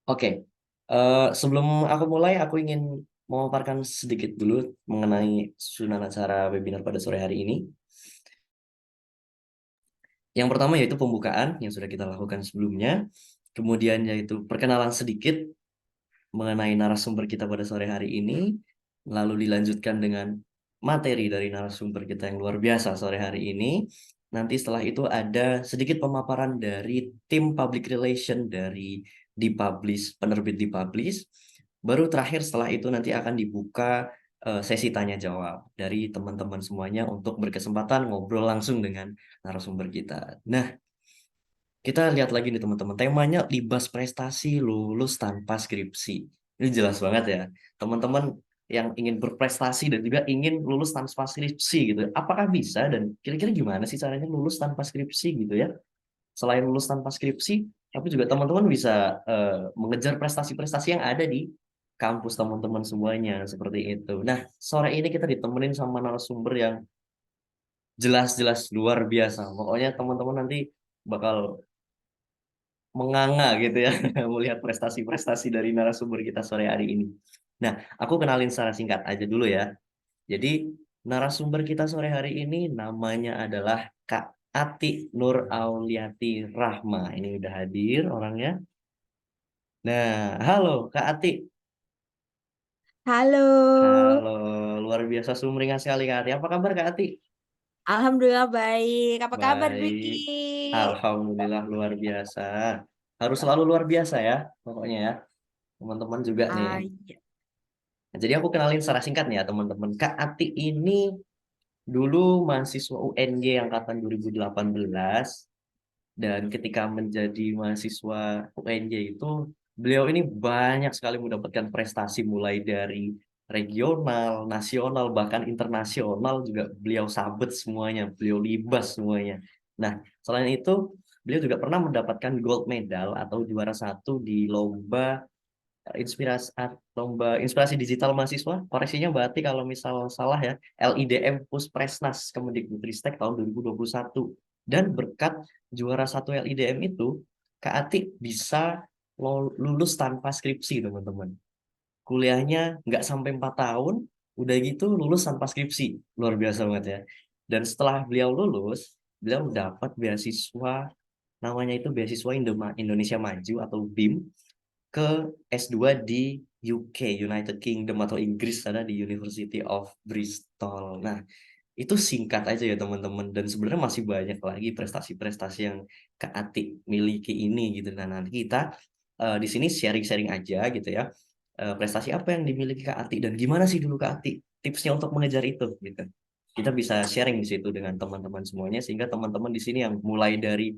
Oke, sebelum aku mulai, aku ingin memaparkan sedikit dulu mengenai susunan acara webinar pada sore hari ini. Yang pertama yaitu pembukaan yang sudah kita lakukan sebelumnya, kemudian yaitu perkenalan sedikit mengenai narasumber kita pada sore hari ini, lalu dilanjutkan dengan materi dari narasumber kita yang luar biasa sore hari ini. Nanti setelah itu ada sedikit pemaparan dari tim public relation dari Dipublish, penerbit Dipublish. Baru terakhir setelah itu nanti akan dibuka sesi tanya jawab dari teman-teman semuanya untuk berkesempatan ngobrol langsung dengan narasumber kita. Nah, kita lihat lagi nih teman-teman, temanya libas prestasi lulus tanpa skripsi. Ini jelas banget ya, teman-teman yang ingin berprestasi dan juga ingin lulus tanpa skripsi gitu. Apakah bisa dan kira-kira gimana sih caranya lulus tanpa skripsi gitu ya? Selain lulus tanpa skripsi, tapi juga teman-teman bisa mengejar prestasi-prestasi yang ada di kampus teman-teman semuanya seperti itu. Nah, sore ini kita ditemenin sama narasumber yang jelas-jelas luar biasa. Pokoknya teman-teman nanti bakal menganga gitu ya melihat prestasi-prestasi dari narasumber kita sore hari ini. Nah, aku kenalin secara singkat aja dulu ya. Jadi, narasumber kita sore hari ini namanya adalah Kak Ati Nur Auliati Rahma. Ini udah hadir orangnya. Nah, halo Kak Ati. Halo, Halo, luar biasa sumringah sekali Kak Ati. Apa kabar Kak Ati? Alhamdulillah baik. Apa kabar Dwiki? Baik. Alhamdulillah luar biasa. Harus selalu luar biasa ya, pokoknya ya. Teman-teman juga nih. Iya. Nah, jadi aku kenalin secara singkat nih ya teman-teman. Kak Ati ini dulu mahasiswa UNY angkatan 2018 dan ketika menjadi mahasiswa UNY itu beliau ini banyak sekali mendapatkan prestasi mulai dari regional, nasional, bahkan internasional juga beliau sabet semuanya, beliau libas semuanya. Nah, selain itu beliau juga pernah mendapatkan gold medal atau juara satu di lomba inspirasi lomba inspirasi digital mahasiswa, koreksinya berarti kalau misal salah ya, LIDM Puspresnas Kemendikbudristek tahun 2021. Dan berkat juara satu LIDM itu, Kak Atik bisa lulus tanpa skripsi teman-teman. Kuliahnya nggak sampai 4 tahun, udah gitu lulus tanpa skripsi. Luar biasa banget ya. Dan setelah beliau lulus, beliau dapat beasiswa, namanya itu beasiswa Indonesia Maju atau BIM, ke S2 di UK, United Kingdom atau Inggris sana di University of Bristol. Nah, itu singkat aja ya teman-teman dan sebenarnya masih banyak lagi prestasi-prestasi yang Kak Ati miliki ini gitu. Nah, nanti kita di sini sharing-sharing aja gitu ya. Prestasi apa yang dimiliki Kak Ati dan gimana sih dulu Kak Ati tipsnya untuk mengejar itu gitu. Kita bisa sharing di situ dengan teman-teman semuanya sehingga teman-teman di sini yang mulai dari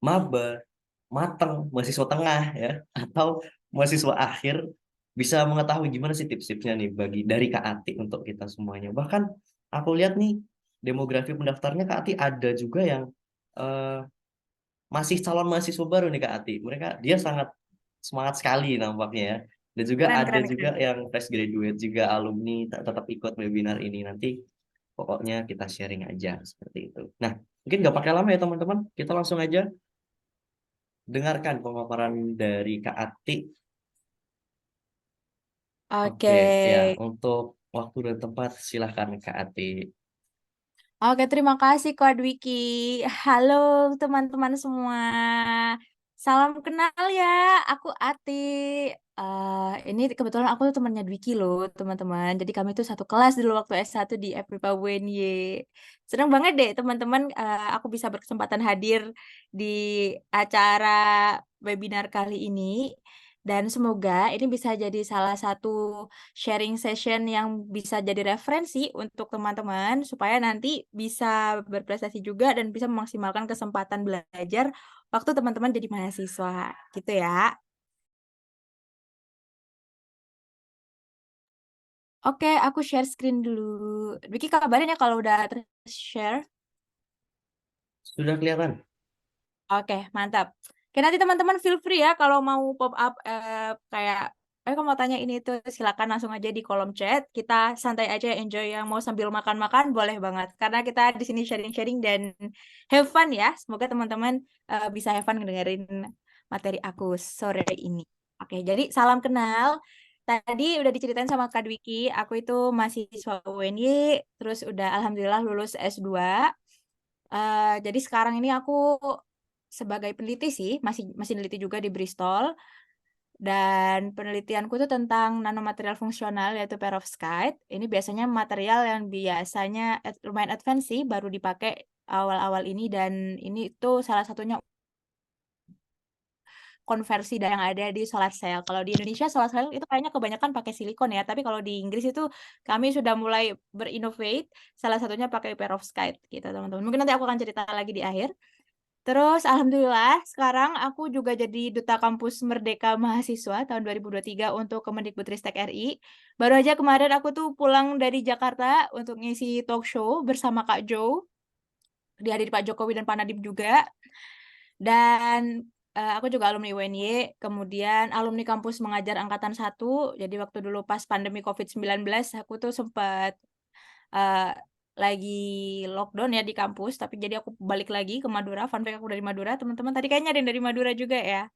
maba, mateng, mahasiswa tengah ya, atau mahasiswa akhir bisa mengetahui gimana sih tips-tipsnya nih bagi dari Kak Ati untuk kita semuanya. Bahkan aku lihat nih demografi pendaftarnya Kak Ati ada juga yang eh, masih calon mahasiswa baru nih Kak Ati. Dia sangat semangat sekali nampaknya ya. Dan juga Keren, ada keren, juga keren. yang fresh graduate juga alumni tetap ikut webinar ini nanti. Pokoknya kita sharing aja seperti itu. Nah, mungkin nggak pakai lama ya teman-teman. Kita langsung aja dengarkan pemaparan dari Kak Ati. Oke. Oke, ya untuk waktu dan tempat silahkan Kak Ati. Oke, terima kasih Kak Dwiki. Halo teman-teman semua. Salam kenal ya, aku Ati. Ini kebetulan aku tuh temannya Dwiki loh, teman-teman. Jadi kami tuh satu kelas dulu waktu S1 di FPIPA UNY. Senang banget deh teman-teman, aku bisa berkesempatan hadir di acara webinar kali ini. Dan semoga ini bisa jadi salah satu sharing session yang bisa jadi referensi untuk teman-teman supaya nanti bisa berprestasi juga dan bisa memaksimalkan kesempatan belajar waktu teman-teman jadi mahasiswa gitu ya. Oke, aku share screen dulu. Vicky kabarin ya kalau udah share. Sudah kelihatan? Oke, mantap. Oke, nanti teman-teman feel free ya kalau mau pop up kayak kamu mau tanya ini itu silakan langsung aja di kolom chat. Kita santai aja enjoy yang mau sambil makan-makan boleh banget karena kita di sini sharing-sharing dan have fun ya. Semoga teman-teman bisa have fun ngedengerin materi aku sore ini. Oke, jadi salam kenal. Tadi udah diceritain sama Kak Dwiki, aku itu mahasiswa UNY, terus udah alhamdulillah lulus S2. Jadi sekarang ini aku sebagai peneliti sih, masih masih neliti juga di Bristol. Dan penelitianku itu tentang nanomaterial fungsional yaitu perovskite. Ini biasanya material yang biasanya lumayan advance sih, baru dipakai awal-awal ini, dan ini tuh salah satunya konversi dari yang ada di solar cell. Kalau di Indonesia solar cell itu kayaknya kebanyakan pakai silikon ya, tapi kalau di Inggris itu kami sudah mulai berinnovate, salah satunya pakai perovskite gitu teman-teman. Mungkin nanti aku akan cerita lagi di akhir. Terus alhamdulillah sekarang aku juga jadi Duta Kampus Merdeka Mahasiswa tahun 2023 untuk Kemendikbudristek RI. Baru aja kemarin aku tuh pulang dari Jakarta untuk ngisi talk show bersama Kak Jo. Dihadiri Pak Jokowi dan Pak Nadiem juga. Dan aku juga alumni UNY, kemudian alumni kampus mengajar angkatan 1. Jadi waktu dulu pas pandemi COVID-19 aku tuh sempat eh, lagi lockdown ya di kampus, tapi jadi aku balik lagi ke Madura. Fun fact, aku dari Madura, teman-teman. Tadi kayaknya ada yang dari Madura juga ya.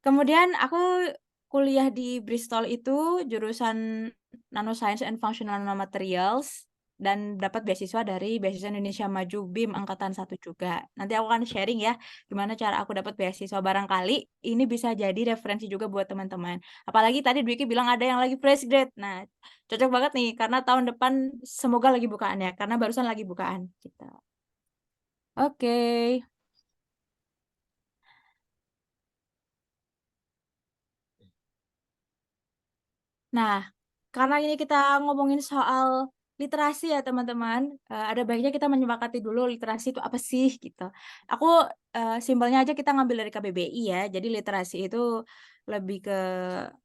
Kemudian aku kuliah di Bristol itu jurusan Nanoscience and Functional Nanomaterials dan dapat beasiswa dari Beasiswa Indonesia Maju BIM Angkatan 1 juga. Nanti aku akan sharing ya gimana cara aku dapat beasiswa, barangkali ini bisa jadi referensi juga buat teman-teman. Apalagi tadi Dwiki bilang ada yang lagi fresh grade. Nah, cocok banget nih karena tahun depan semoga lagi bukaan ya, karena barusan lagi bukaan gitu. Oke. Nah, karena ini kita ngomongin soal literasi ya teman-teman, ada baiknya kita menyepakati dulu literasi itu apa sih gitu. Aku simpelnya aja kita ngambil dari KBBI ya. Jadi literasi itu lebih ke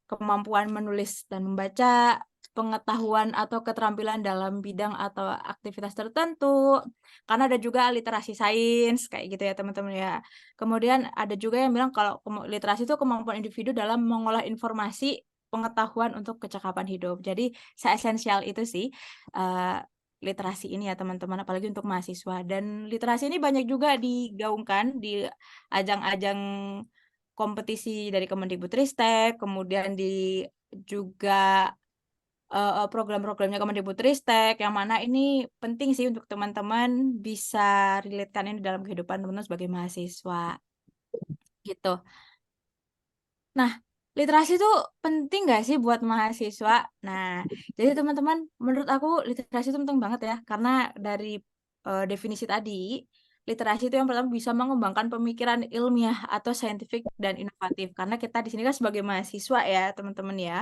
kemampuan menulis dan membaca, pengetahuan atau keterampilan dalam bidang atau aktivitas tertentu. Karena ada juga literasi sains kayak gitu ya teman-teman ya. Kemudian ada juga yang bilang kalau literasi itu kemampuan individu dalam mengolah informasi, pengetahuan untuk kecakapan hidup. Jadi seesensial itu sih eh, literasi ini ya teman-teman, apalagi untuk mahasiswa. Dan literasi ini banyak juga digaungkan di ajang-ajang kompetisi dari Kemendikbudristek, kemudian di juga program-programnya Kemendikbudristek, yang mana ini penting sih untuk teman-teman bisa relate-kan ini dalam kehidupan teman-teman sebagai mahasiswa gitu. Nah, literasi itu penting nggak sih buat mahasiswa? Nah, jadi teman-teman, menurut aku literasi itu penting banget ya, karena dari definisi tadi, literasi itu yang pertama bisa mengembangkan pemikiran ilmiah atau saintifik dan inovatif. Karena kita di sini kan sebagai mahasiswa ya, teman-teman ya.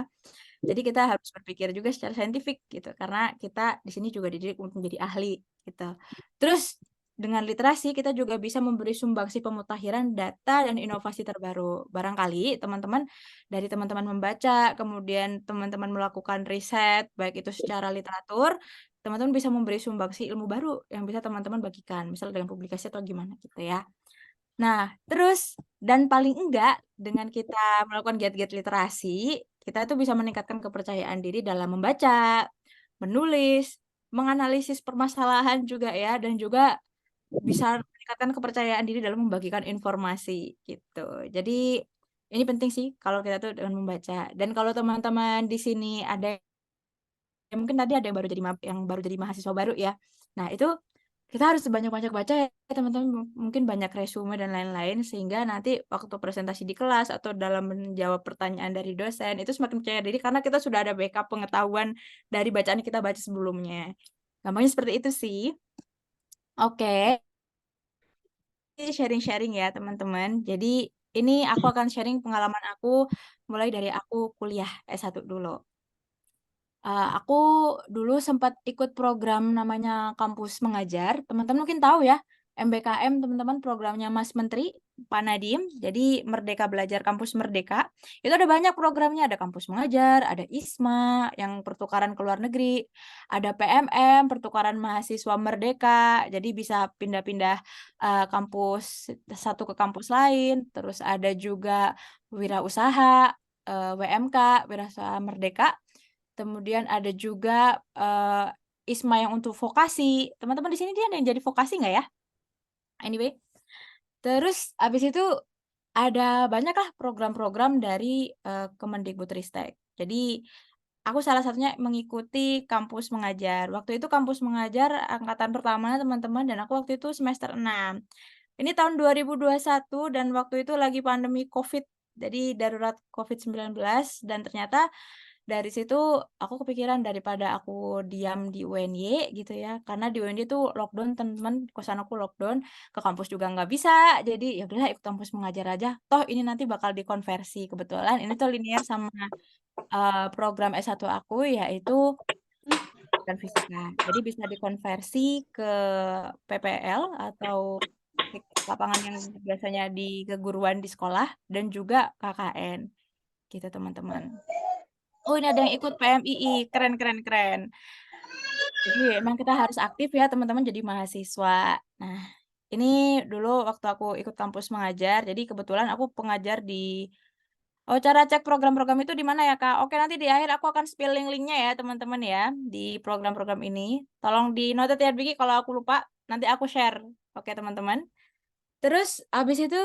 Jadi kita harus berpikir juga secara saintifik gitu, karena kita di sini juga dididik untuk menjadi ahli gitu. Terus dengan literasi kita juga bisa memberi sumbangsi pemutakhiran data dan inovasi terbaru. Barangkali teman-teman dari teman-teman membaca, kemudian teman-teman melakukan riset, baik itu secara literatur, teman-teman bisa memberi sumbangsi ilmu baru yang bisa teman-teman bagikan, misalnya dengan publikasi atau gimana gitu ya. Nah, terus dan paling enggak dengan kita melakukan giat-giat literasi, kita itu bisa meningkatkan kepercayaan diri dalam membaca, menulis, menganalisis permasalahan juga ya, dan juga bisa meningkatkan kepercayaan diri dalam membagikan informasi gitu. Jadi ini penting sih kalau kita tuh dengan membaca. Dan kalau teman-teman di sini ada yang mungkin tadi ada yang baru jadi mahasiswa baru ya. Nah, itu kita harus banyak-banyak baca ya teman-teman, mungkin banyak resume dan lain-lain sehingga nanti waktu presentasi di kelas atau dalam menjawab pertanyaan dari dosen itu semakin percaya diri karena kita sudah ada backup pengetahuan dari bacaan yang kita baca sebelumnya. Gampangnya seperti itu sih. Oke, sharing-sharing ya teman-teman. Jadi ini aku akan sharing pengalaman aku mulai dari aku kuliah S1 dulu. Aku dulu sempat ikut program namanya Kampus Mengajar. Teman-teman mungkin tahu ya, MBKM teman-teman programnya Mas Menteri Pak Nadiem. Jadi Merdeka Belajar Kampus Merdeka. Itu ada banyak programnya, ada Kampus Mengajar, ada ISMA yang pertukaran ke luar negeri, ada PMM pertukaran mahasiswa merdeka. Jadi bisa pindah-pindah kampus satu ke kampus lain. Terus ada juga wirausaha, WMK, Wirausaha Merdeka. Kemudian ada juga ISMA yang untuk vokasi. Teman-teman di sini dia ada yang jadi vokasi nggak ya? Anyway, terus abis itu ada banyaklah program-program dari Kemendikbudristek. Jadi aku salah satunya mengikuti kampus mengajar. Waktu itu kampus mengajar angkatan pertama teman-teman dan aku waktu itu semester 6. Ini tahun 2021 dan waktu itu lagi pandemi COVID. Jadi darurat COVID-19 dan ternyata dari situ aku kepikiran daripada aku diam di UNY gitu ya. Karena di UNY tuh lockdown teman-teman, kosan aku lockdown, ke kampus juga nggak bisa. Jadi ya udahlah ikut kampus mengajar aja. Toh ini nanti bakal dikonversi. Kebetulan ini tuh linear sama program S1 aku yaitu dan fisika. Jadi bisa dikonversi ke PPL atau lapangan yang biasanya di keguruan di sekolah dan juga KKN gitu teman-teman. Oh ini ada yang ikut PMII, keren keren keren. Jadi emang kita harus aktif ya teman-teman jadi mahasiswa. Nah ini dulu waktu aku ikut kampus mengajar, jadi kebetulan aku pengajar di. Oh, cara cek program-program itu di mana ya, Kak? Oke, nanti di akhir aku akan spill link-linknya ya, teman-teman ya, di program-program ini. Tolong di-noted ya, Biki, kalau aku lupa, nanti aku share. Oke, teman-teman. Terus, habis itu,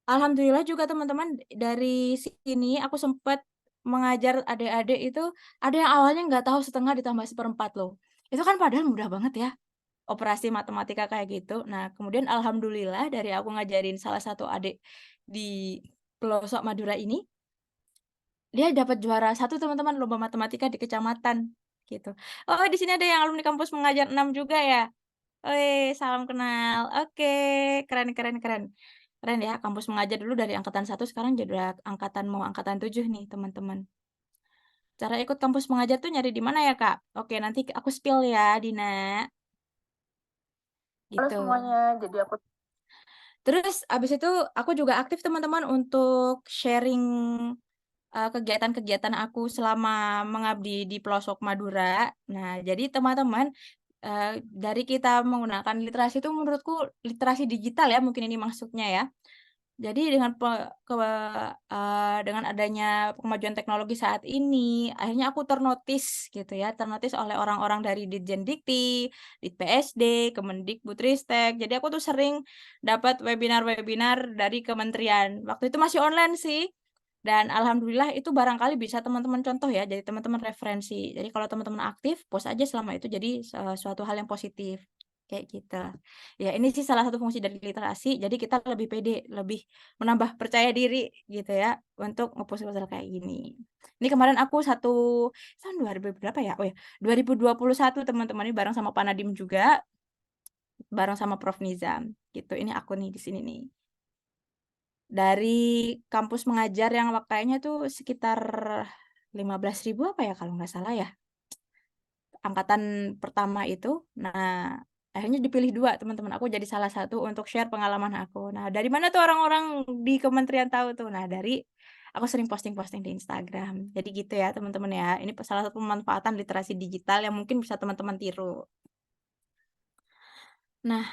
alhamdulillah juga teman-teman, dari sini aku sempat mengajar adik-adik itu, ada yang awalnya nggak tahu setengah ditambah seperempat loh. Itu kan padahal mudah banget ya, operasi matematika kayak gitu. Nah, kemudian alhamdulillah dari aku ngajarin salah satu adik di pelosok Madura ini, dia dapat juara satu teman-teman lomba matematika di kecamatan, gitu. Oh di sini ada yang alumni kampus mengajar 6 juga ya? Wih, salam kenal. Oke, keren keren keren. Keren ya, kampus mengajar dulu dari angkatan 1 sekarang jadi udah angkatan mau angkatan 7 nih, teman-teman. Cara ikut kampus mengajar tuh nyari di mana ya, Kak? Oke, nanti aku spill ya, Dina. Halo Gitu. semuanya, jadi aku Terus abis itu aku juga aktif teman-teman untuk sharing kegiatan-kegiatan aku selama mengabdi di pelosok Madura. Nah, jadi teman-teman, dari kita menggunakan literasi itu menurutku literasi digital ya, mungkin ini maksudnya ya. Jadi dengan adanya kemajuan teknologi saat ini, akhirnya aku ternotis gitu ya, ternotis oleh orang-orang dari Ditjen Dikti, Ditpsd, Kemendikbudristek. Jadi aku tuh sering dapat webinar-webinar dari kementerian. Waktu itu masih online sih. Dan alhamdulillah itu barangkali bisa teman-teman contoh ya, jadi teman-teman referensi. Jadi kalau teman-teman aktif, post aja selama itu jadi suatu hal yang positif. Kayak gitu. Ya, ini sih salah satu fungsi dari literasi. Jadi kita lebih pede, lebih menambah percaya diri gitu ya untuk ngepost kayak gini. Ini kemarin aku tahun 2000 berapa ya? Oh ya, 2021 teman-teman ini bareng sama Pak Nadiem juga, bareng sama Prof Nizam gitu. Ini aku nih di sini nih. Dari kampus mengajar yang kayaknya tuh sekitar 15.000 apa ya kalau nggak salah ya. Angkatan pertama itu. Nah, akhirnya dipilih 2 teman-teman. Aku jadi salah satu untuk share pengalaman aku. Nah, dari mana tuh orang-orang di kementerian tahu tuh? Nah, dari aku sering posting-posting di Instagram. Jadi gitu ya teman-teman ya. Ini salah satu pemanfaatan literasi digital yang mungkin bisa teman-teman tiru. Nah,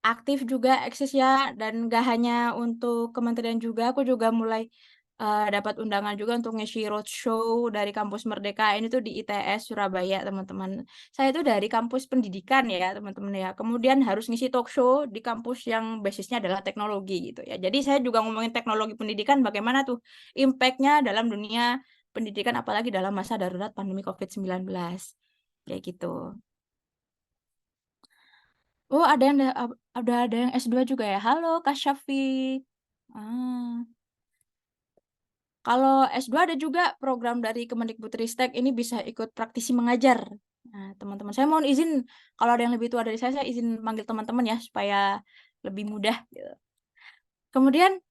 aktif juga eksis ya, dan nggak hanya untuk kementerian juga, aku juga mulai dapat undangan juga untuk ngisi roadshow dari kampus Merdeka. Ini tuh di ITS Surabaya, teman-teman. Saya itu dari kampus pendidikan ya, teman-teman ya. Kemudian harus ngisi talk show di kampus yang basisnya adalah teknologi gitu ya. Jadi saya juga ngomongin teknologi pendidikan, bagaimana tuh impact-nya dalam dunia pendidikan, apalagi dalam masa darurat pandemi COVID-19. Kayak gitu. Oh, ada yang S2 juga ya. Halo, Kak Syafiq. Ah. Kalau S2 ada juga program dari Kemendikbudristek ini bisa ikut praktisi mengajar. Nah, teman-teman, saya mohon izin kalau ada yang lebih tua dari saya izin manggil teman-teman ya supaya lebih mudah gitu. Kemudian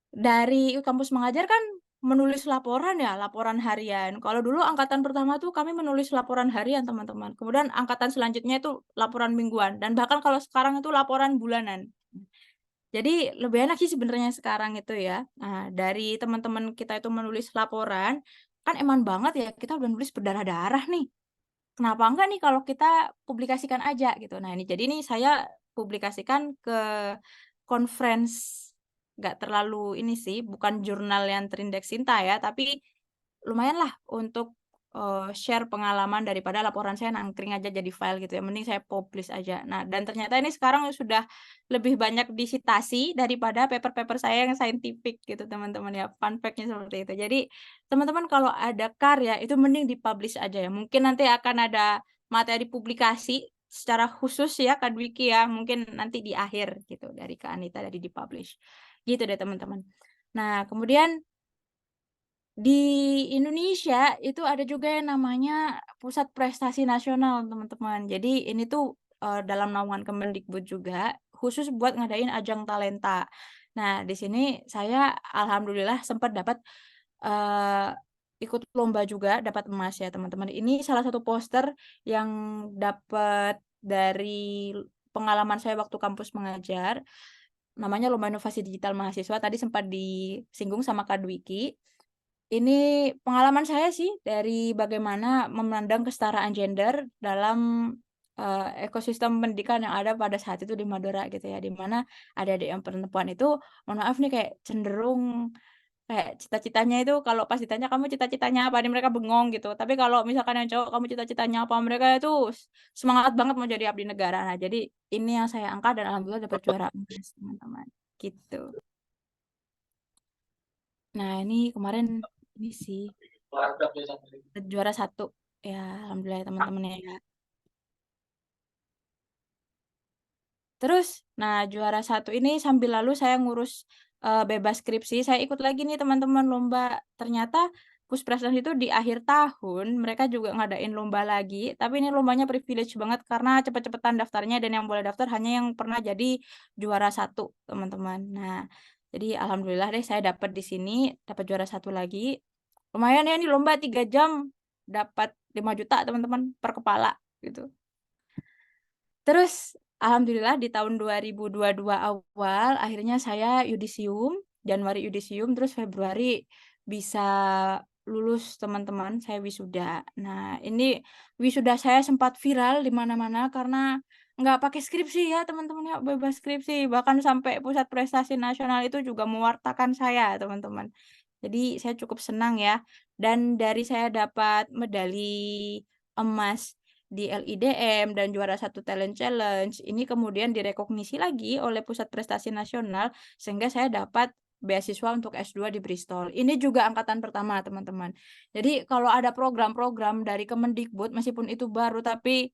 dari kampus mengajar kan menulis laporan ya, laporan harian. Kalau dulu angkatan pertama tuh kami menulis laporan harian, teman-teman. Kemudian angkatan selanjutnya itu laporan mingguan dan bahkan kalau sekarang itu laporan bulanan. Jadi lebih enak sih sebenarnya sekarang itu ya. Nah, dari teman-teman kita itu menulis laporan, kan eman banget ya kita udah nulis berdarah-darah nih. Kenapa enggak nih kalau kita publikasikan aja gitu. Nah, ini jadi ini saya publikasikan ke conference, nggak terlalu ini sih, bukan jurnal yang terindeks Sinta ya, tapi lumayan lah untuk share pengalaman daripada laporan saya nangkring aja jadi file gitu ya. Mending saya publish aja. Nah, dan ternyata ini sekarang sudah lebih banyak disitasi daripada paper-paper saya yang scientific gitu, teman-teman ya. Fun fact-nya seperti itu. Jadi, teman-teman kalau ada karya itu mending dipublish aja ya. Mungkin nanti akan ada materi publikasi secara khusus ya Kak Dwiki ya. Mungkin nanti di akhir gitu dari Kak Anita dari dipublish. Gitu deh teman-teman. Nah, kemudian di Indonesia itu ada juga yang namanya Pusat Prestasi Nasional, teman-teman. Jadi ini tuh dalam naungan Kemendikbud juga, khusus buat ngadain ajang talenta. Nah, di sini saya alhamdulillah sempat dapat eh, ikut lomba juga, dapat emas ya, teman-teman. Ini salah satu poster yang dapat dari pengalaman saya waktu kampus mengajar. Namanya Lomba Inovasi Digital Mahasiswa. Tadi sempat disinggung sama Kak Dwiki. Ini pengalaman saya sih dari bagaimana memandang kesetaraan gender dalam ekosistem pendidikan yang ada pada saat itu di Madura gitu ya, di mana adik-adik yang perempuan itu, mohon maaf nih kayak cenderung kayak cita-citanya itu kalau pas ditanya kamu cita-citanya apa nih mereka bengong gitu. Tapi kalau misalkan yang cowok kamu cita-citanya apa mereka itu semangat banget mau jadi abdi negara. Nah, jadi ini yang saya angkat dan alhamdulillah dapat juara emas teman-teman. Gitu. Nah, ini kemarin ini sih juara satu ya alhamdulillah teman-teman ya. Terus nah juara satu ini sambil lalu saya ngurus bebas skripsi saya ikut lagi nih teman-teman lomba. Ternyata Puspresnas itu di akhir tahun mereka juga ngadain lomba lagi, tapi ini lombanya privilege banget karena cepet-cepetan daftarnya dan yang boleh daftar hanya yang pernah jadi juara satu teman-teman. Nah, jadi alhamdulillah deh saya dapat di sini dapat juara satu lagi. Lumayan ya ini lomba 3 jam dapat 5 juta teman-teman per kepala gitu. Terus alhamdulillah di tahun 2022 awal akhirnya saya yudisium, Januari yudisium terus Februari bisa lulus teman-teman, saya wisuda. Nah, ini wisuda saya sempat viral di mana-mana karena nggak pakai skripsi ya teman-teman ya, bebas skripsi. Bahkan sampai Pusat Prestasi Nasional itu juga mewartakan saya teman-teman. Jadi saya cukup senang ya. Dan dari saya dapat medali emas di LIDM dan juara satu talent challenge ini kemudian direkognisi lagi oleh Pusat Prestasi Nasional sehingga saya dapat beasiswa untuk S2 di Bristol. Ini juga angkatan pertama, teman-teman. Jadi kalau ada program-program dari Kemendikbud meskipun itu baru tapi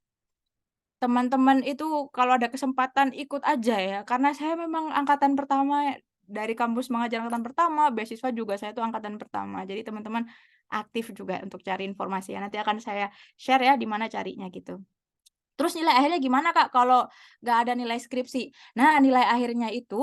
teman-teman itu kalau ada kesempatan ikut aja ya karena saya memang angkatan pertama dari kampus mengajar angkatan pertama, beasiswa juga saya itu angkatan pertama. Jadi teman-teman aktif juga untuk cari informasi ya. Nanti akan saya share ya di mana carinya gitu. Terus nilai akhirnya gimana Kak kalau nggak ada nilai skripsi? Nah, nilai akhirnya itu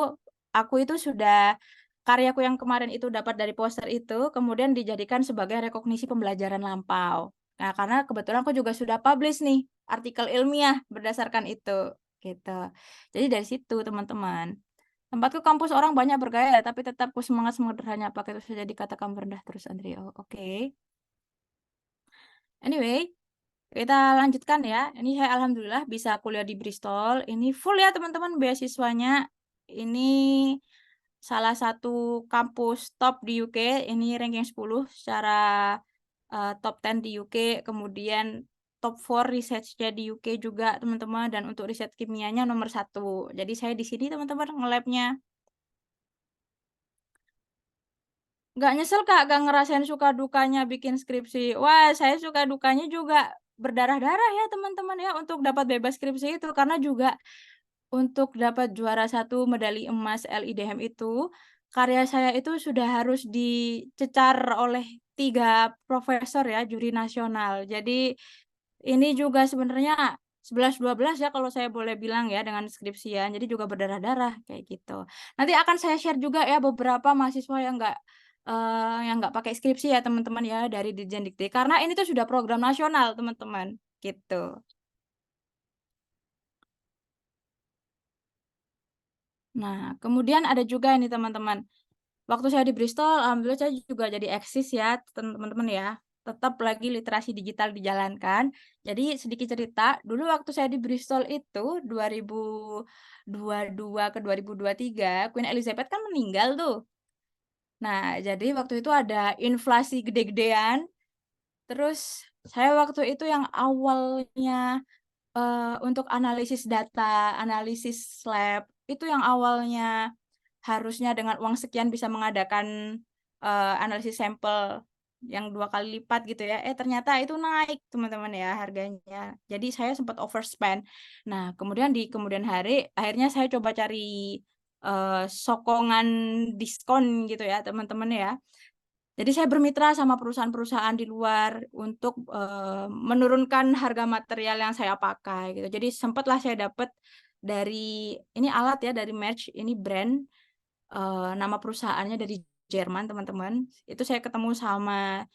aku itu sudah karyaku yang kemarin itu dapat dari poster itu kemudian dijadikan sebagai rekognisi pembelajaran lampau. Nah, karena kebetulan aku juga sudah publish nih artikel ilmiah berdasarkan itu gitu. Jadi dari situ teman-teman. Tempatku kampus orang banyak bergaya tapi tetap semangat sederhana pakai itu saja dikatakan rendah terus Andrea. Oke. Anyway, kita lanjutkan ya. Ini saya alhamdulillah bisa kuliah di Bristol. Ini full ya teman-teman beasiswanya. Ini salah satu kampus top di UK. Ini ranking 10 secara top 10 di UK. Kemudian top 4 research-nya di UK juga teman-teman. Dan untuk riset kimianya nomor 1. Jadi saya di sini teman-teman nge-labnya. Nggak nyesel Kak, gak ngerasain suka dukanya bikin skripsi. Wah, saya suka dukanya juga berdarah-darah ya teman-teman ya untuk dapat bebas skripsi itu. Karena juga untuk dapat juara satu medali emas LIDM itu, karya saya itu sudah harus dicecar oleh 3 profesor ya, juri nasional. Jadi ini juga sebenarnya 11-12 ya kalau saya boleh bilang ya dengan skripsian. Jadi juga berdarah-darah kayak gitu. Nanti akan saya share juga ya beberapa mahasiswa yang nggak pakai skripsi ya teman-teman ya dari Dirjen Dikti. Karena ini tuh sudah program nasional teman-teman gitu. Nah, kemudian ada juga nih teman-teman. Waktu saya di Bristol, alhamdulillah saya juga jadi eksis ya, teman-teman ya. Tetap lagi literasi digital dijalankan. Jadi sedikit cerita, dulu waktu saya di Bristol itu 2022 ke 2023, Queen Elizabeth kan meninggal tuh. Nah, jadi waktu itu ada inflasi gede-gedean. Terus Saya waktu itu yang awalnya untuk analisis data, analisis lab, itu yang awalnya harusnya dengan uang sekian bisa mengadakan analisis sampel yang 2 kali lipat gitu ya. Ternyata itu naik teman-teman ya harganya. Jadi saya sempat overspend. Nah, kemudian di kemudian hari akhirnya saya coba cari sokongan diskon gitu ya teman-teman ya. Jadi saya bermitra sama perusahaan-perusahaan di luar untuk menurunkan harga material yang saya pakai gitu. Jadi sempatlah saya dapat dari ini alat ya dari Merch, ini brand, nama perusahaannya dari Jerman teman-teman. Itu saya ketemu sama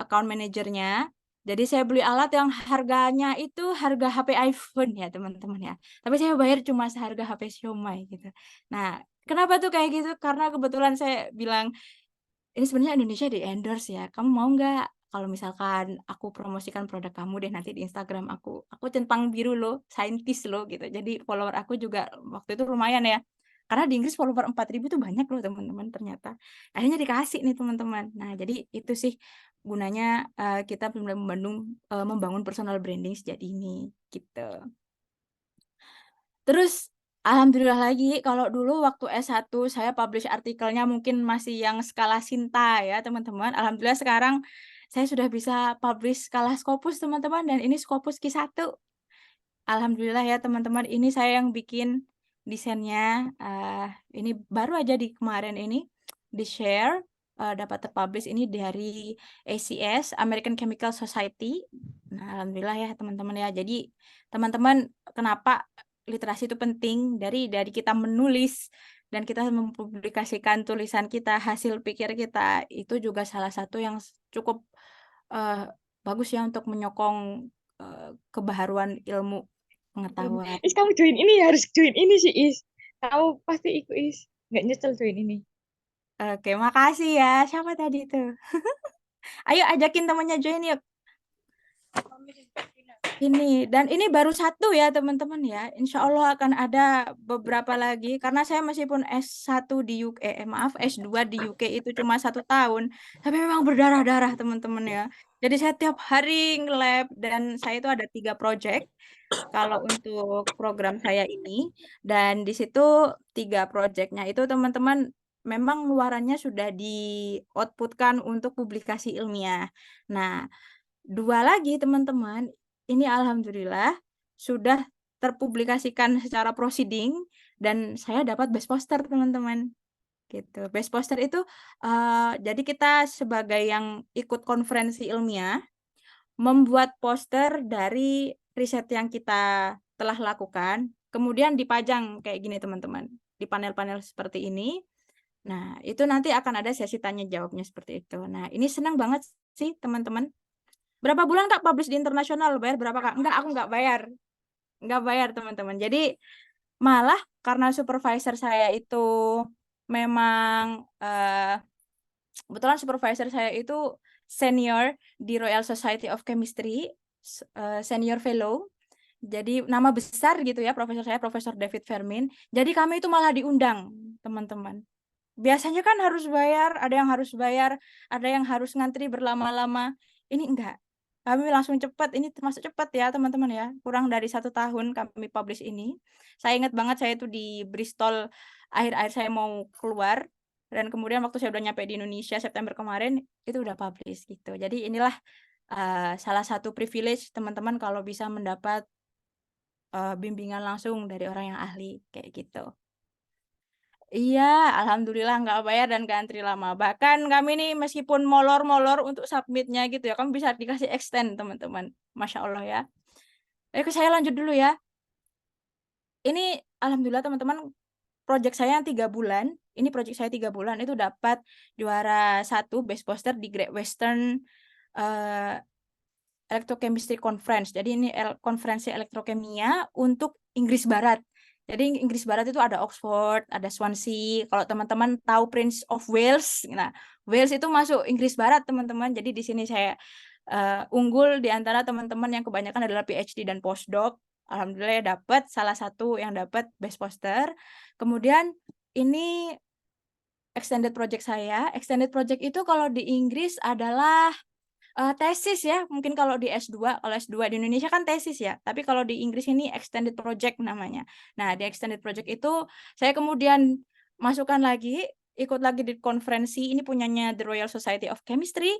account manajernya. Jadi saya beli alat yang harganya itu harga HP iPhone ya teman-teman ya. Tapi saya bayar cuma seharga HP Xiaomi gitu. Nah, kenapa tuh kayak gitu? Karena kebetulan saya bilang ini sebenarnya Indonesia di endorse ya. Kamu mau nggak kalau misalkan aku promosikan produk kamu deh nanti di Instagram aku. Aku centang biru loh, saintis loh gitu. Jadi follower aku juga waktu itu lumayan ya. Karena di Inggris follower 4.000 tuh banyak loh teman-teman ternyata. Akhirnya dikasih nih teman-teman. Nah, jadi itu sih gunanya kita benar-benar membangun personal branding sejak ini gitu. Terus alhamdulillah lagi kalau dulu waktu S1 saya publish artikelnya mungkin masih yang skala Sinta ya teman-teman. Alhamdulillah sekarang saya sudah bisa publish skala Scopus teman-teman dan ini Scopus Q1. Alhamdulillah ya teman-teman, ini saya yang bikin desainnya. Ini baru aja di kemarin ini di share dapat terpublish ini dari ACS American Chemical Society. Nah, alhamdulillah ya teman-teman ya. Jadi teman-teman kenapa literasi itu penting dari kita menulis dan kita mempublikasikan tulisan kita, hasil pikir kita itu juga salah satu yang cukup eh, bagus ya untuk menyokong kebaharuan ilmu pengetahuan. Is kamu join ini, harus join ini sih Is. Kamu pasti ikut Is. Nggak nyesel join ini. Oke, makasih ya. Siapa tadi tuh? Ayo ajakin temannya join yuk. Ini dan ini baru satu ya teman-teman ya. Insya Allah akan ada beberapa lagi karena saya meskipun S1 di UK, maaf S2 di UK itu cuma 1 tahun, tapi memang berdarah-darah teman-teman ya. Jadi saya tiap hari nge-lab dan saya itu ada 3 project kalau untuk program saya ini dan di situ 3 projectnya itu teman-teman memang luarannya sudah di outputkan untuk publikasi ilmiah. Nah, 2 lagi teman-teman, ini alhamdulillah sudah terpublikasikan secara proceeding dan saya dapat best poster teman-teman. Gitu. Best poster itu jadi kita sebagai yang ikut konferensi ilmiah membuat poster dari riset yang kita telah lakukan, kemudian dipajang kayak gini teman-teman, di panel-panel seperti ini. Nah, itu nanti akan ada sesi tanya jawabnya seperti itu. Nah, ini senang banget sih teman-teman. Berapa bulan Kak publish di internasional? Bayar berapa Kak? Enggak, aku enggak bayar. Enggak bayar teman-teman. Jadi malah karena supervisor saya itu memang kebetulan supervisor saya itu senior di Royal Society of Chemistry, senior fellow. Jadi nama besar gitu ya profesor saya, Profesor David Vermin. Jadi kami itu malah diundang, teman-teman. Biasanya kan harus bayar, ada yang harus bayar, ada yang harus ngantri berlama-lama. Ini enggak. Kami langsung cepat, ini termasuk cepat ya teman-teman ya. Kurang dari 1 tahun kami publish ini. Saya ingat banget saya itu di Bristol akhir-akhir saya mau keluar. Dan kemudian waktu saya udah nyampe di Indonesia September kemarin, itu udah publish gitu. Jadi inilah salah satu privilege teman-teman kalau bisa mendapat bimbingan langsung dari orang yang ahli kayak gitu. Iya, alhamdulillah nggak bayar dan nggak antri lama. Bahkan kami nih meskipun molor-molor untuk submitnya gitu ya, kamu bisa dikasih extend teman-teman. Masya Allah ya. Oke, saya lanjut dulu ya. Ini alhamdulillah teman-teman, project saya yang 3 bulan. Ini project saya 3 bulan itu dapat juara 1 best poster di Great Western eh, Electrochemistry Conference. Jadi ini konferensi elektrokimia untuk Inggris Barat. Jadi Inggris Barat itu ada Oxford, ada Swansea. Kalau teman-teman tahu Prince of Wales, nah Wales itu masuk Inggris Barat teman-teman. Jadi di sini saya unggul di antara teman-teman yang kebanyakan adalah PhD dan postdoc. Alhamdulillah ya dapat salah satu yang dapat best poster. Kemudian ini extended project saya. Extended project itu kalau di Inggris adalah Tesis ya, mungkin kalau di S2, kalau S2 di Indonesia kan tesis ya, tapi kalau di Inggris ini extended project namanya. Nah, di extended project itu saya kemudian masukkan lagi, ikut lagi di konferensi, ini punyanya The Royal Society of Chemistry.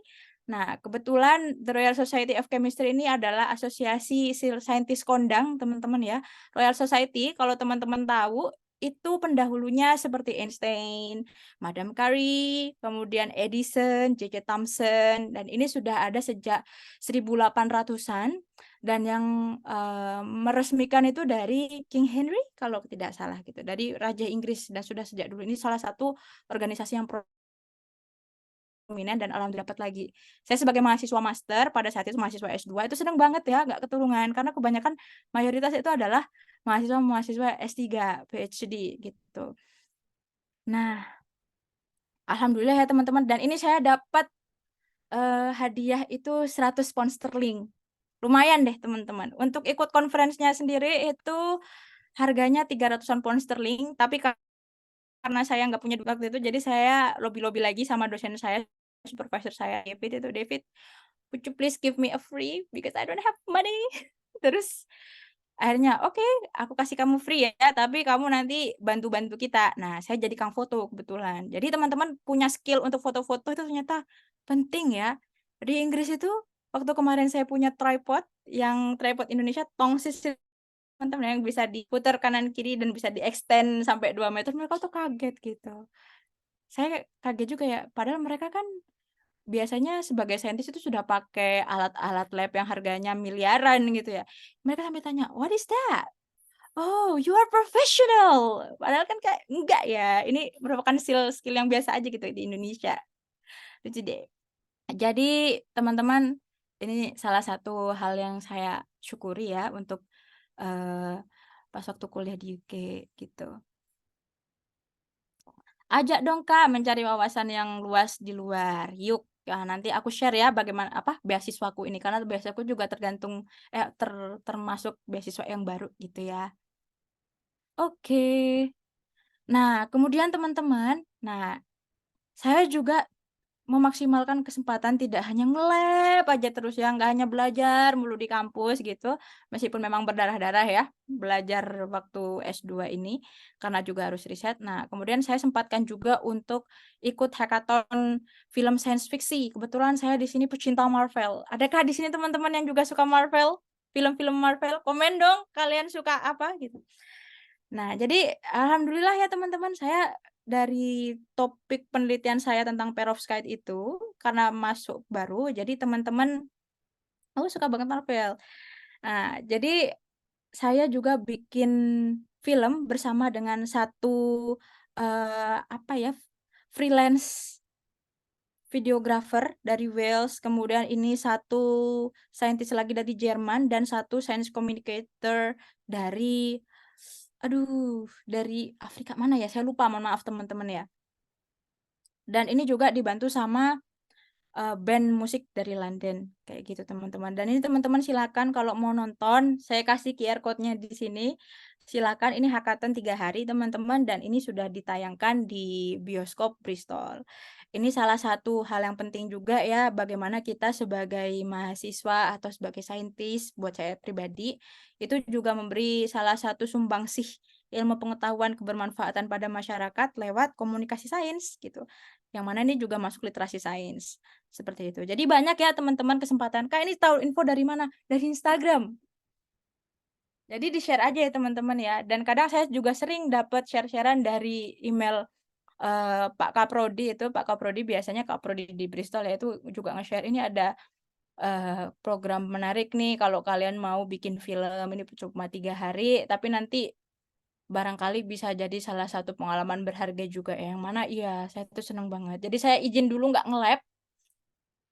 Nah, kebetulan The Royal Society of Chemistry ini adalah asosiasi saintis kondang, teman-teman ya. Royal Society, kalau teman-teman tahu, itu pendahulunya seperti Einstein, Madame Curie, kemudian Edison, J.J. Thomson, dan ini sudah ada sejak 1800-an, dan yang meresmikan itu dari King Henry kalau tidak salah gitu, dari Raja Inggris, dan sudah sejak dulu. Ini salah satu organisasi yang prominent dan alhamdulillah dapat lagi. Saya sebagai mahasiswa master pada saat itu mahasiswa S2 itu senang banget ya nggak keturunan karena kebanyakan mayoritas itu adalah mahasiswa S3, PhD gitu. Nah, alhamdulillah ya teman-teman, dan ini saya dapat hadiah itu 100 pound sterling. Lumayan deh teman-teman. Untuk ikut konferensinya sendiri itu harganya 300-an pound sterling, tapi karena saya nggak punya duit waktu itu, jadi saya lobby-lobby lagi sama dosen saya, supervisor saya, David itu, "David, would you please give me a free because I don't have money." Terus akhirnya, "Oke, aku kasih kamu free ya, tapi kamu nanti bantu-bantu kita." Nah, saya jadi kang foto kebetulan. Jadi teman-teman punya skill untuk foto-foto itu ternyata penting ya. Di Inggris itu waktu kemarin saya punya tripod, yang tripod Indonesia tongsis itu teman-teman yang bisa diputar kanan kiri dan bisa di-extend sampai 2 meter, mereka tuh kaget gitu. Saya kaget juga ya, padahal mereka kan biasanya sebagai saintis itu sudah pakai alat-alat lab yang harganya miliaran gitu ya. Mereka sampai tanya, "What is that? Oh, you are professional." Padahal kan kayak enggak ya, ini merupakan skill yang biasa aja gitu di Indonesia. Lucu deh. Jadi teman-teman, ini salah satu hal yang saya syukuri ya untuk eee, pas waktu kuliah di UK gitu. Ajak dong Kak mencari wawasan yang luas di luar, yuk. Nanti aku share ya bagaimana beasiswaku ini, karena beasiswaku juga tergantung termasuk beasiswa yang baru gitu ya. Oke. Nah, kemudian teman-teman, saya juga memaksimalkan kesempatan tidak hanya nge-lab aja terus ya, nggak hanya belajar mulu di kampus gitu, meskipun memang berdarah-darah ya, belajar waktu S2 ini, karena juga harus riset. Nah, kemudian saya sempatkan juga untuk ikut hackathon film science fiksi. Kebetulan saya di sini pecinta Marvel. Adakah di sini teman-teman yang juga suka Marvel? Film-film Marvel? Komen dong kalian suka apa gitu. Nah, jadi alhamdulillah ya teman-teman, saya dari topik penelitian saya tentang perovskite itu, karena masuk baru, jadi teman-teman, "Oh, suka banget Marvel." Nah, jadi saya juga bikin film bersama dengan satu, freelance videographer dari Wales, kemudian ini satu saintis lagi dari Jerman, dan satu science communicator dari dari Afrika mana ya? Saya lupa, mohon maaf teman-teman ya. Dan ini juga dibantu sama band musik dari London, kayak gitu teman-teman. Dan ini teman-teman silakan kalau mau nonton, saya kasih QR code-nya di sini. Silakan, ini hackathon 3 hari teman-teman, dan ini sudah ditayangkan di bioskop Bristol. Ini salah satu hal yang penting juga ya, bagaimana kita sebagai mahasiswa atau sebagai saintis, buat saya pribadi, itu juga memberi salah satu sumbangsih ilmu pengetahuan kebermanfaatan pada masyarakat lewat komunikasi sains gitu. Yang mana ini juga masuk literasi sains. Seperti itu. Jadi banyak ya teman-teman kesempatan. Kak, ini tahu info dari mana? Dari Instagram. Jadi di-share aja ya teman-teman ya. Dan kadang saya juga sering dapat share-sharean dari email Pak Kaprodi itu. Pak Kaprodi biasanya Kaprodi di Bristol ya, itu juga nge-share ini ada program menarik nih kalau kalian mau bikin film, ini cuma 3 hari, tapi nanti barangkali bisa jadi salah satu pengalaman berharga juga ya. Yang mana iya, saya tuh seneng banget. Jadi saya izin dulu nggak nge-lab.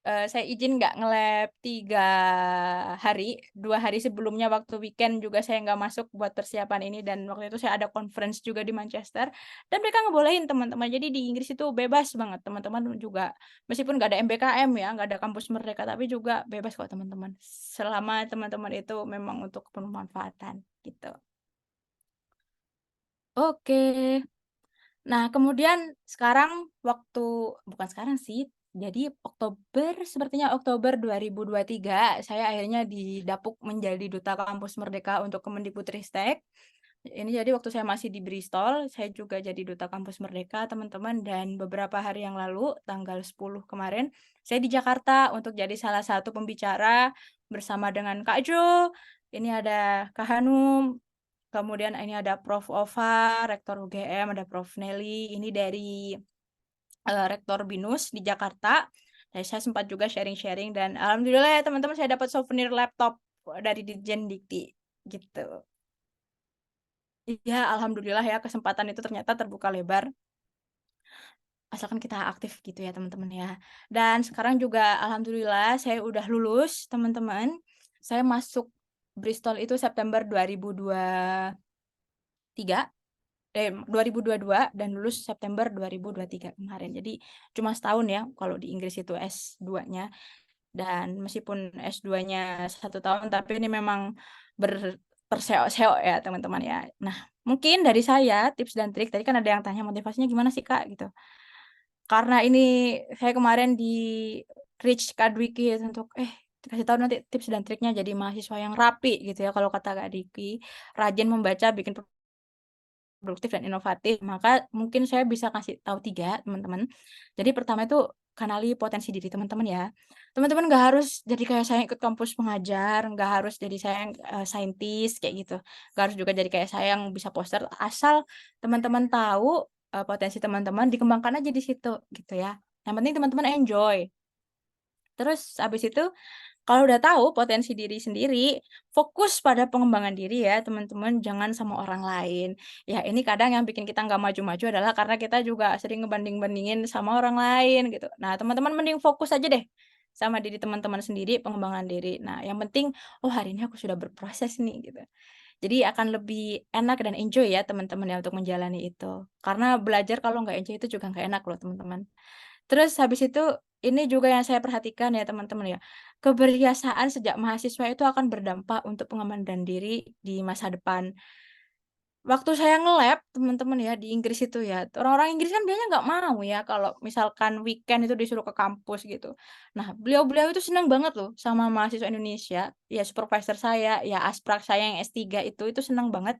Saya izin nggak nge-lab 3 hari, 2 hari sebelumnya waktu weekend juga saya nggak masuk buat persiapan ini, dan waktu itu saya ada conference juga di Manchester, dan mereka ngebolehin teman-teman. Jadi di Inggris itu bebas banget, teman-teman juga meskipun nggak ada MBKM ya, nggak ada kampus merdeka, tapi juga bebas kok teman-teman. Selama teman-teman itu memang untuk kebermanfaatan, gitu. Oke. Nah, kemudian sekarang bukan sekarang sih, Jadi sepertinya Oktober 2023 saya akhirnya didapuk menjadi Duta Kampus Merdeka untuk Kemendikbudristek. Ini jadi waktu saya masih di Bristol, saya juga jadi Duta Kampus Merdeka, teman-teman. Dan beberapa hari yang lalu, tanggal 10 kemarin, saya di Jakarta untuk jadi salah satu pembicara bersama dengan Kak Jo, ini ada Kak Hanum, kemudian ini ada Prof. Ova, Rektor UGM, ada Prof. Nelly, ini dari Rektor BINUS di Jakarta. Dan saya sempat juga sharing-sharing dan alhamdulillah ya teman-teman, saya dapat souvenir laptop dari Ditjen Dikti gitu. Iya, alhamdulillah ya kesempatan itu ternyata terbuka lebar. Asalkan kita aktif gitu ya teman-teman ya. Dan sekarang juga alhamdulillah saya udah lulus teman-teman. Saya masuk Bristol itu September 2023. 2022 dan lulus September 2023 kemarin. Jadi cuma setahun ya kalau di Inggris itu S2-nya. Dan meskipun S2-nya 1 tahun, tapi ini memang berperseok-seok ya teman-teman ya. Nah, mungkin dari saya tips dan trik, tadi kan ada yang tanya motivasinya gimana sih Kak gitu. Karena ini saya kemarin di reach Kak Dwiki untuk kasih tahu nanti tips dan triknya jadi mahasiswa yang rapi gitu ya kalau kata Kak Dwiki, rajin membaca, bikin produktif dan inovatif, maka mungkin saya bisa kasih tahu 3 teman-teman. Jadi pertama itu kenali potensi diri teman-teman ya. Teman-teman nggak harus jadi kayak saya ikut kampus pengajar, nggak harus jadi saya yang saintis kayak gitu. Nggak harus juga jadi kayak saya yang bisa poster, asal teman-teman tahu potensi teman-teman, dikembangkan aja di situ gitu ya. Yang penting teman-teman enjoy. Terus habis itu kalau udah tahu potensi diri sendiri, fokus pada pengembangan diri ya teman-teman, jangan sama orang lain. Ya ini kadang yang bikin kita nggak maju-maju adalah karena kita juga sering ngebanding-bandingin sama orang lain gitu. Nah teman-teman mending fokus aja deh sama diri teman-teman sendiri, pengembangan diri. Nah yang penting, oh hari ini aku sudah berproses nih gitu. Jadi akan lebih enak dan enjoy ya teman-teman ya untuk menjalani itu. Karena belajar kalau nggak enjoy itu juga nggak enak loh teman-teman. Terus habis itu, ini juga yang saya perhatikan ya teman-teman ya, kebiasaan sejak mahasiswa itu akan berdampak untuk pengembangan diri di masa depan. Waktu saya nge-lab teman-teman ya di Inggris itu ya, orang-orang Inggris kan biasanya nggak mau ya kalau misalkan weekend itu disuruh ke kampus gitu. Nah beliau-beliau itu senang banget loh sama mahasiswa Indonesia, ya supervisor saya, ya asprak saya yang S3 itu senang banget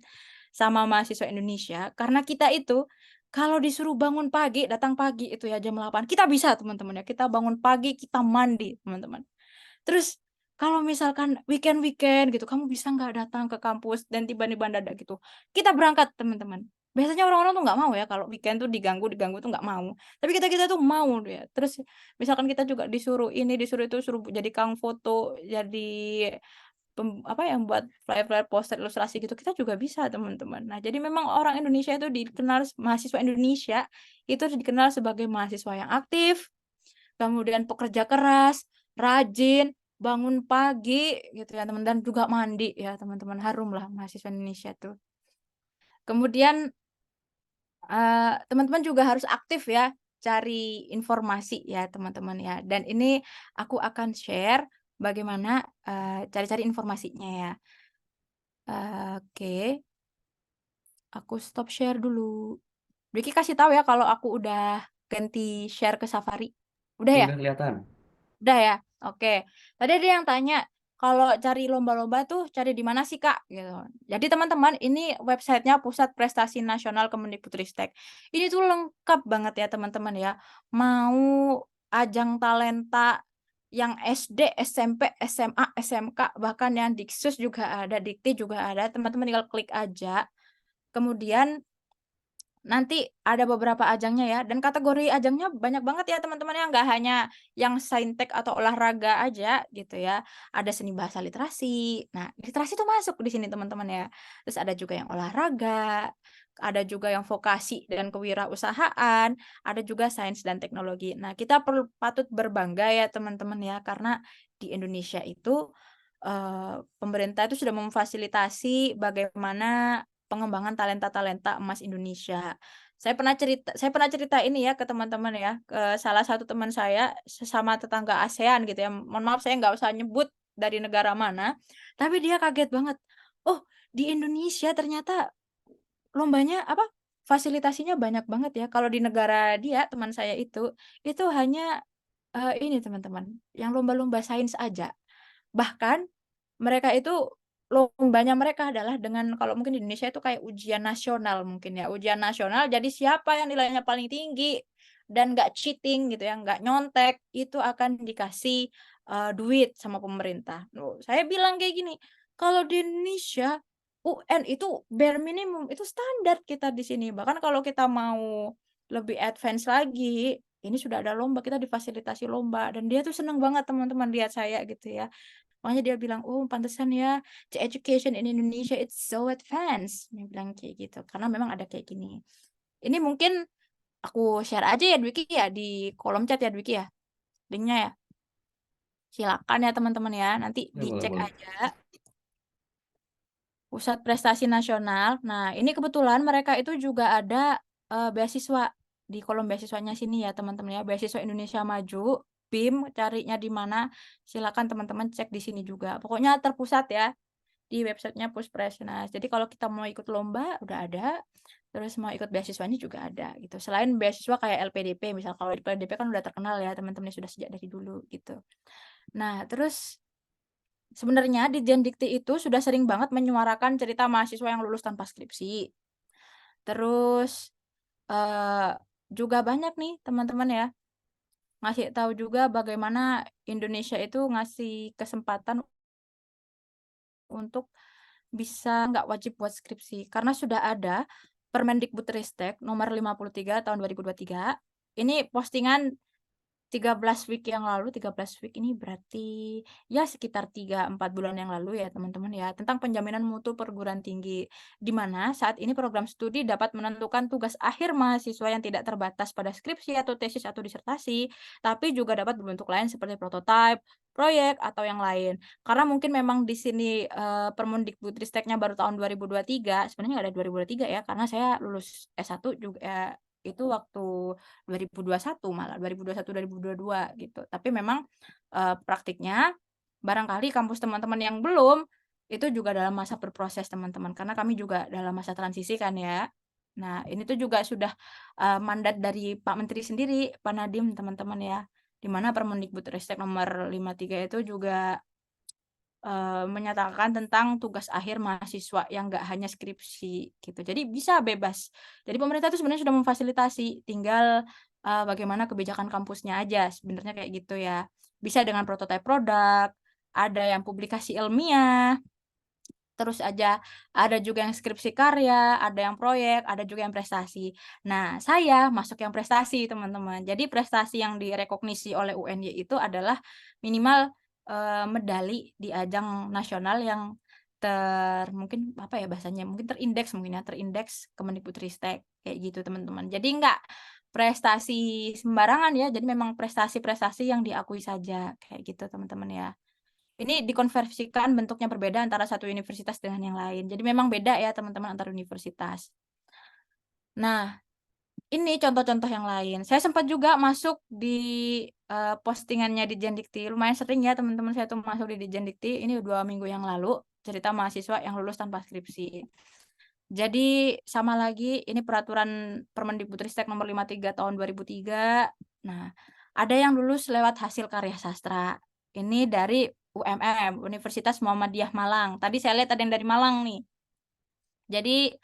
sama mahasiswa Indonesia, karena kita itu kalau disuruh bangun pagi, datang pagi itu ya jam 8, kita bisa teman-teman ya, kita bangun pagi, kita mandi teman-teman. Terus kalau misalkan weekend-weekend gitu, kamu bisa nggak datang ke kampus dan tiba-tiba mendadak gitu, kita berangkat teman-teman. Biasanya orang-orang tuh nggak mau ya kalau weekend tuh diganggu tuh nggak mau. Tapi kita tuh mau ya. Terus misalkan kita juga disuruh ini, disuruh itu, suruh jadi kang foto, jadi apa yang buat flyer-flyer, poster, ilustrasi gitu, kita juga bisa teman-teman. Nah jadi memang orang Indonesia itu dikenal, mahasiswa Indonesia itu dikenal sebagai mahasiswa yang aktif, kemudian pekerja keras, rajin, bangun pagi gitu ya teman, dan juga mandi ya teman-teman, harum lah mahasiswa Indonesia tuh. Kemudian teman-teman juga harus aktif ya, cari informasi ya teman-teman ya. Dan ini aku akan share bagaimana cari-cari informasinya ya. Oke, aku stop share dulu. Vicky kasih tahu ya kalau aku udah ganti share ke Safari. Udah Ini ya? udah kelihatan. Udah ya? Oke. Tadi ada yang tanya, kalau cari lomba-lomba tuh cari di mana sih Kak? Gitu. Jadi teman-teman, ini websitenya Pusat Prestasi Nasional Kemendikbudristek. Ini tuh lengkap banget ya teman-teman ya. Mau ajang talenta yang SD, SMP, SMA, SMK, bahkan yang Diksus juga ada, Dikti juga ada. Teman-teman tinggal klik aja. Kemudian nanti ada beberapa ajangnya ya, dan kategori ajangnya banyak banget ya teman-teman ya, nggak hanya yang saintek atau olahraga aja gitu ya. Ada seni bahasa literasi. Nah, literasi itu masuk di sini teman-teman ya. Terus ada juga yang olahraga, ada juga yang vokasi dan kewirausahaan, ada juga sains dan teknologi. Nah, kita patut berbangga ya teman-teman ya, karena di Indonesia itu pemerintah itu sudah memfasilitasi bagaimana pengembangan talenta-talenta emas Indonesia. Saya pernah cerita ini ya ke teman-teman ya, ke salah satu teman saya, sesama tetangga ASEAN gitu ya. Mohon maaf saya nggak usah nyebut dari negara mana, tapi dia kaget banget. Oh, di Indonesia ternyata lombanya apa? Fasilitasinya banyak banget ya. Kalau di negara dia, teman saya itu hanya ini teman-teman, yang lomba-lomba sains aja. Bahkan mereka itu lombanya mereka adalah dengan kalau mungkin di Indonesia itu kayak ujian nasional mungkin ya, ujian nasional jadi siapa yang nilainya paling tinggi dan nggak cheating gitu ya, nggak nyontek, itu akan dikasih, duit sama pemerintah. Saya bilang kayak gini, kalau di Indonesia UN itu bare minimum, itu standar kita di sini. Bahkan kalau kita mau lebih advance lagi, ini sudah ada lomba, kita difasilitasi lomba dan dia tuh seneng banget teman-teman lihat saya gitu ya. Makanya dia bilang, "Oh, pantesan ya, the education in Indonesia it's so advanced." Dia bilang kayak gitu, karena memang ada kayak gini. Ini mungkin aku share aja ya Dwiki ya di kolom chat ya Dwiki ya, linknya ya. Silakan ya teman-teman ya, nanti Ya, boleh, dicek boleh. aja. Pusat Prestasi Nasional. Nah, ini kebetulan mereka itu juga ada beasiswa di kolom beasiswanya sini ya teman-teman ya. Beasiswa Indonesia Maju, BIM, carinya di mana? Silakan teman-teman cek di sini juga. Pokoknya terpusat ya di websitenya Puspresnas. Jadi kalau kita mau ikut lomba udah ada, terus mau ikut beasiswanya juga ada gitu. Selain beasiswa kayak LPDP, misal kalau LPDP kan udah terkenal ya teman-teman sudah sejak dari dulu gitu. Nah, terus sebenarnya di Dikti itu sudah sering banget menyuarakan cerita mahasiswa yang lulus tanpa skripsi. Terus eh, juga banyak nih teman-teman ya ngasih tahu juga bagaimana Indonesia itu ngasih kesempatan untuk bisa nggak wajib buat skripsi karena sudah ada Permendikbudristek nomor 53 tahun 2023. Ini postingan 13 week yang lalu, 13 week ini berarti ya sekitar 3-4 bulan yang lalu ya teman-teman ya, tentang penjaminan mutu perguruan tinggi. Di mana saat ini program studi dapat menentukan tugas akhir mahasiswa yang tidak terbatas pada skripsi atau tesis atau disertasi, tapi juga dapat berbentuk lain seperti prototipe, proyek, atau yang lain. Karena mungkin memang di sini Permendikbudristeknya baru tahun 2023, sebenarnya nggak ada 2023 ya, karena saya lulus S1 juga itu waktu 2021 malah 2021-2022 gitu. Tapi memang praktiknya barangkali kampus teman-teman yang belum itu juga dalam masa berproses teman-teman karena kami juga dalam masa transisi kan ya. Nah, ini tuh juga sudah mandat dari Pak Menteri sendiri, Pak Nadiem teman-teman ya. Di mana Permendikbudristek nomor 53 itu juga menyatakan tentang tugas akhir mahasiswa yang nggak hanya skripsi gitu. Jadi bisa bebas. Jadi pemerintah itu sebenarnya sudah memfasilitasi, tinggal bagaimana kebijakan kampusnya aja sebenarnya kayak gitu ya. Bisa dengan prototipe produk, ada yang publikasi ilmiah, terus aja ada juga yang skripsi karya, ada yang proyek, ada juga yang prestasi. Nah, saya masuk yang prestasi, teman-teman. Jadi prestasi yang direkognisi oleh UNY itu adalah minimal medali di ajang nasional yang mungkin apa ya bahasanya? Mungkin terindeks mungkin ya, terindeks Kemendikbudristek kayak gitu, teman-teman. Jadi enggak prestasi sembarangan ya, jadi memang prestasi-prestasi yang diakui saja kayak gitu, teman-teman ya. Ini dikonversikan bentuknya berbeda antara satu universitas dengan yang lain. Jadi memang beda ya teman-teman antar universitas. Nah, ini contoh-contoh yang lain. Saya sempat juga masuk di postingannya di Dikti. Lumayan sering ya teman-teman saya tuh masuk di Dikti. Ini 2 minggu yang lalu cerita mahasiswa yang lulus tanpa skripsi. Jadi sama lagi ini peraturan Permendikbudristek nomor 53 tahun 2003. Nah, ada yang lulus lewat hasil karya sastra. Ini dari UMM, Universitas Muhammadiyah Malang. Tadi saya lihat ada yang dari Malang nih. Jadi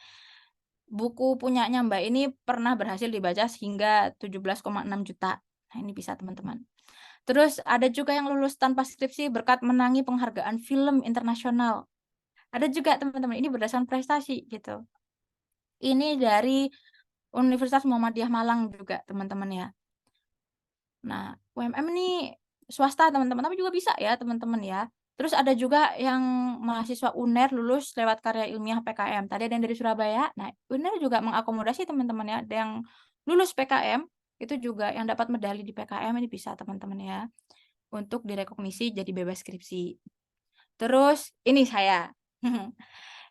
buku punyanya Mbak ini pernah berhasil dibaca hingga 17,6 juta. Nah, ini bisa teman-teman. Terus ada juga yang lulus tanpa skripsi berkat menangi penghargaan film internasional. Ada juga teman-teman, ini berdasarkan prestasi gitu. Ini dari Universitas Muhammadiyah Malang juga teman-teman ya. Nah, UMM ini swasta teman-teman, tapi juga bisa ya teman-teman ya. Terus ada juga yang mahasiswa UNER lulus lewat karya ilmiah PKM. Tadi ada yang dari Surabaya. Nah, UNER juga mengakomodasi teman-teman ya. Ada yang lulus PKM, itu juga yang dapat medali di PKM ini bisa teman-teman ya. Untuk direkognisi jadi bebas skripsi. Terus ini saya.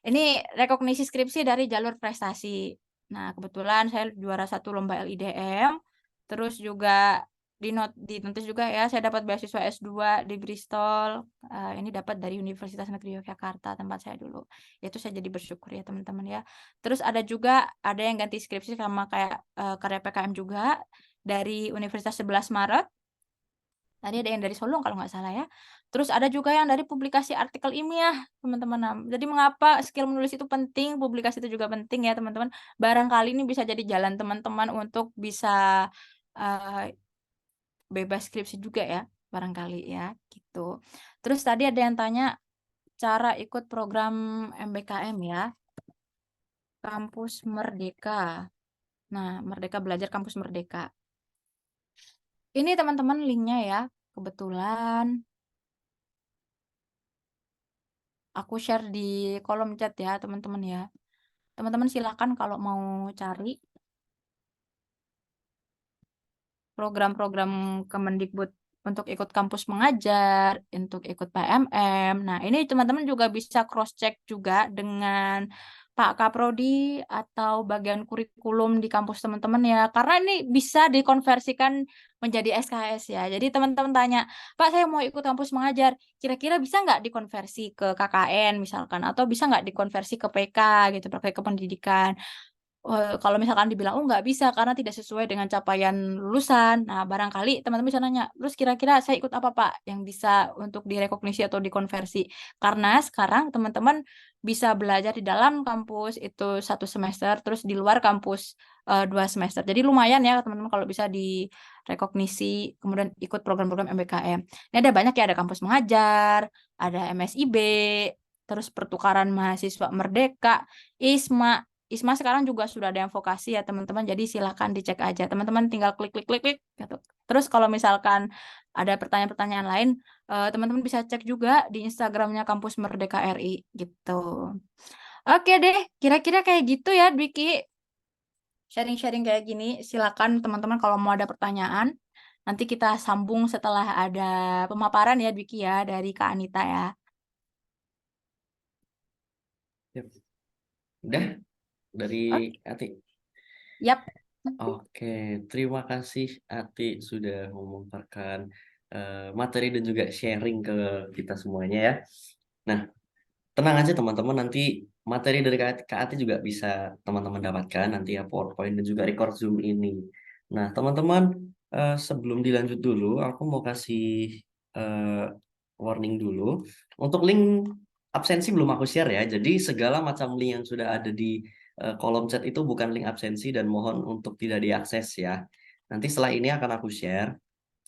Ini rekognisi skripsi dari jalur prestasi. Nah, kebetulan saya juara 1 lomba LIDM. Terus juga dinotis juga ya, saya dapat beasiswa S2 di Bristol. Ini dapat dari Universitas Negeri Yogyakarta tempat saya dulu. Itu saya jadi bersyukur ya teman-teman ya. Terus ada juga ada yang ganti skripsi sama kayak karya PKM juga dari Universitas 11 Maret. Tadi ada yang dari Solo kalau nggak salah ya. Terus ada juga yang dari publikasi artikel ilmiah, teman-teman. Nah, jadi mengapa skill menulis itu penting, publikasi itu juga penting ya, teman-teman. Barangkali ini bisa jadi jalan teman-teman untuk bisa eh, bebas skripsi juga ya, barangkali ya, gitu. Terus tadi ada yang tanya cara ikut program MBKM ya, Kampus Merdeka. Nah, Merdeka Belajar Kampus Merdeka. Ini teman-teman linknya ya, kebetulan aku share di kolom chat ya, teman-teman ya. Teman-teman silakan kalau mau cari program-program Kemendikbud untuk ikut kampus mengajar, untuk ikut PMM. Nah, ini teman-teman juga bisa cross-check juga dengan Pak Kaprodi atau bagian kurikulum di kampus teman-teman ya. Karena ini bisa dikonversikan menjadi SKS ya. Jadi teman-teman tanya, Pak saya mau ikut kampus mengajar, kira-kira bisa nggak dikonversi ke KKN misalkan, atau bisa nggak dikonversi ke PK gitu, praktek kependidikan. Kalau misalkan dibilang, oh nggak bisa karena tidak sesuai dengan capaian lulusan. Nah, barangkali teman-teman bisa nanya, terus kira-kira saya ikut apa Pak yang bisa untuk direkognisi atau dikonversi? Karena sekarang teman-teman bisa belajar di dalam kampus itu 1 semester, terus di luar kampus 2 semester. Jadi lumayan ya teman-teman kalau bisa direkognisi, kemudian ikut program-program MBKM. Ini ada banyak ya, ada kampus mengajar, ada MSIB, terus pertukaran mahasiswa Merdeka, ISMA. ISMA sekarang juga sudah ada yang vokasi ya teman-teman, jadi silakan dicek aja. Teman-teman tinggal klik gitu. Terus kalau misalkan ada pertanyaan-pertanyaan lain, teman-teman bisa cek juga di Instagramnya Kampus Merdeka RI gitu. Oke deh, kira-kira kayak gitu ya Dwiki. Sharing-sharing kayak gini, silakan teman-teman kalau mau ada pertanyaan. Nanti kita sambung setelah ada pemaparan ya Dwiki ya dari Kak Anita ya. Yap. Udah dari Oke, Ati. yap. Oke, terima kasih Ati sudah memaparkan materi dan juga sharing ke kita semuanya ya. Nah, tenang aja teman-teman, nanti materi dari Kak Ati juga bisa teman-teman dapatkan nanti ya, PowerPoint dan juga record Zoom ini. Nah, teman-teman, sebelum dilanjut dulu, aku mau kasih eh, warning dulu. Untuk link absensi belum aku share ya. Jadi segala macam link yang sudah ada di kolom chat itu bukan link absensi dan mohon untuk tidak diakses ya. Nanti setelah ini akan aku share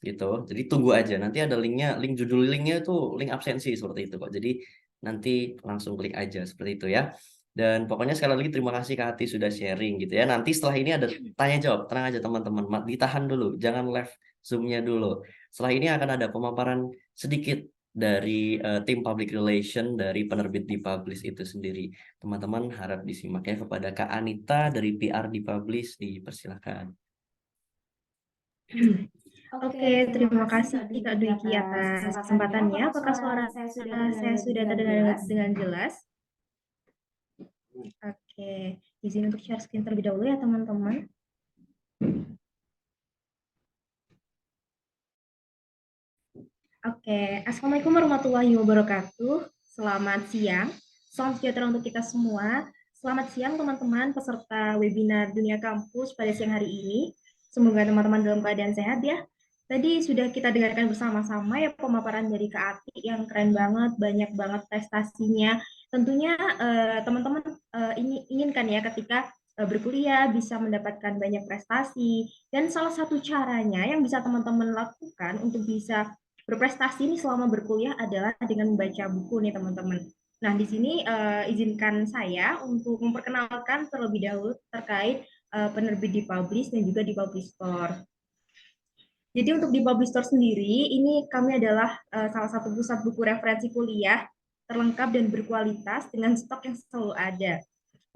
gitu. Jadi tunggu aja. Nanti ada linknya, link judul linknya itu link absensi seperti itu kok. Jadi nanti langsung klik aja seperti itu ya. Dan pokoknya sekali lagi terima kasih Kak Hati sudah sharing gitu ya. Nanti setelah ini ada tanya jawab. Tenang aja teman-teman. Ditahan dulu. Jangan live Zoom-nya dulu. Setelah ini akan ada pemaparan sedikit dari tim public relation dari penerbit Dipublish itu sendiri. Teman-teman harap disimak ya kepada Kak Anita dari PR Dipublish. Dipersilakan. Oke, terima kasih Kak Dwiki atas kesempatannya. Apakah suara saya sudah terdengar dengan jelas? Oke, izin untuk share screen terlebih dahulu ya teman-teman. Oke, Assalamualaikum warahmatullahi wabarakatuh. Selamat siang, salam sejahtera untuk kita semua. Selamat siang teman-teman peserta webinar Dunia Kampus pada siang hari ini. Semoga teman-teman dalam keadaan sehat ya. Tadi sudah kita dengarkan bersama-sama ya pemaparan dari Kak Ati yang keren banget, banyak banget prestasinya. Tentunya teman-teman inginkan ya ketika berkuliah bisa mendapatkan banyak prestasi. Dan salah satu caranya yang bisa teman-teman lakukan untuk bisa berprestasi ini selama berkuliah adalah dengan membaca buku nih teman-teman. Nah, di sini izinkan saya untuk memperkenalkan terlebih dahulu terkait penerbit Dipublish dan juga Dipublish Store. Jadi untuk Dipublish Store sendiri, ini kami adalah salah satu pusat buku referensi kuliah terlengkap dan berkualitas dengan stok yang selalu ada.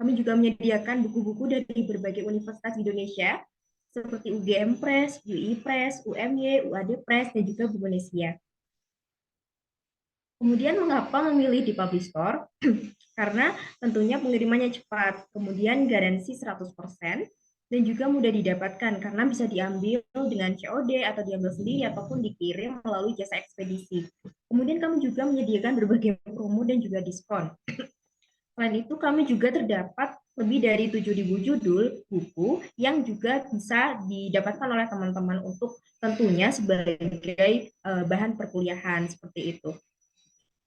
Kami juga menyediakan buku-buku dari berbagai universitas di Indonesia, seperti UGM Press, UI Press, UMY, UAD Press, dan juga Bukunesia. Kemudian mengapa memilih Dipublish Store? Karena tentunya pengirimannya cepat, kemudian garansi 100%, dan juga mudah didapatkan karena bisa diambil dengan COD atau diambil sendiri ataupun dikirim melalui jasa ekspedisi. Kemudian kami juga menyediakan berbagai promo dan juga diskon. Selain itu, kami juga terdapat lebih dari 7.000 judul buku yang juga bisa didapatkan oleh teman-teman untuk tentunya sebagai bahan perkuliahan seperti itu.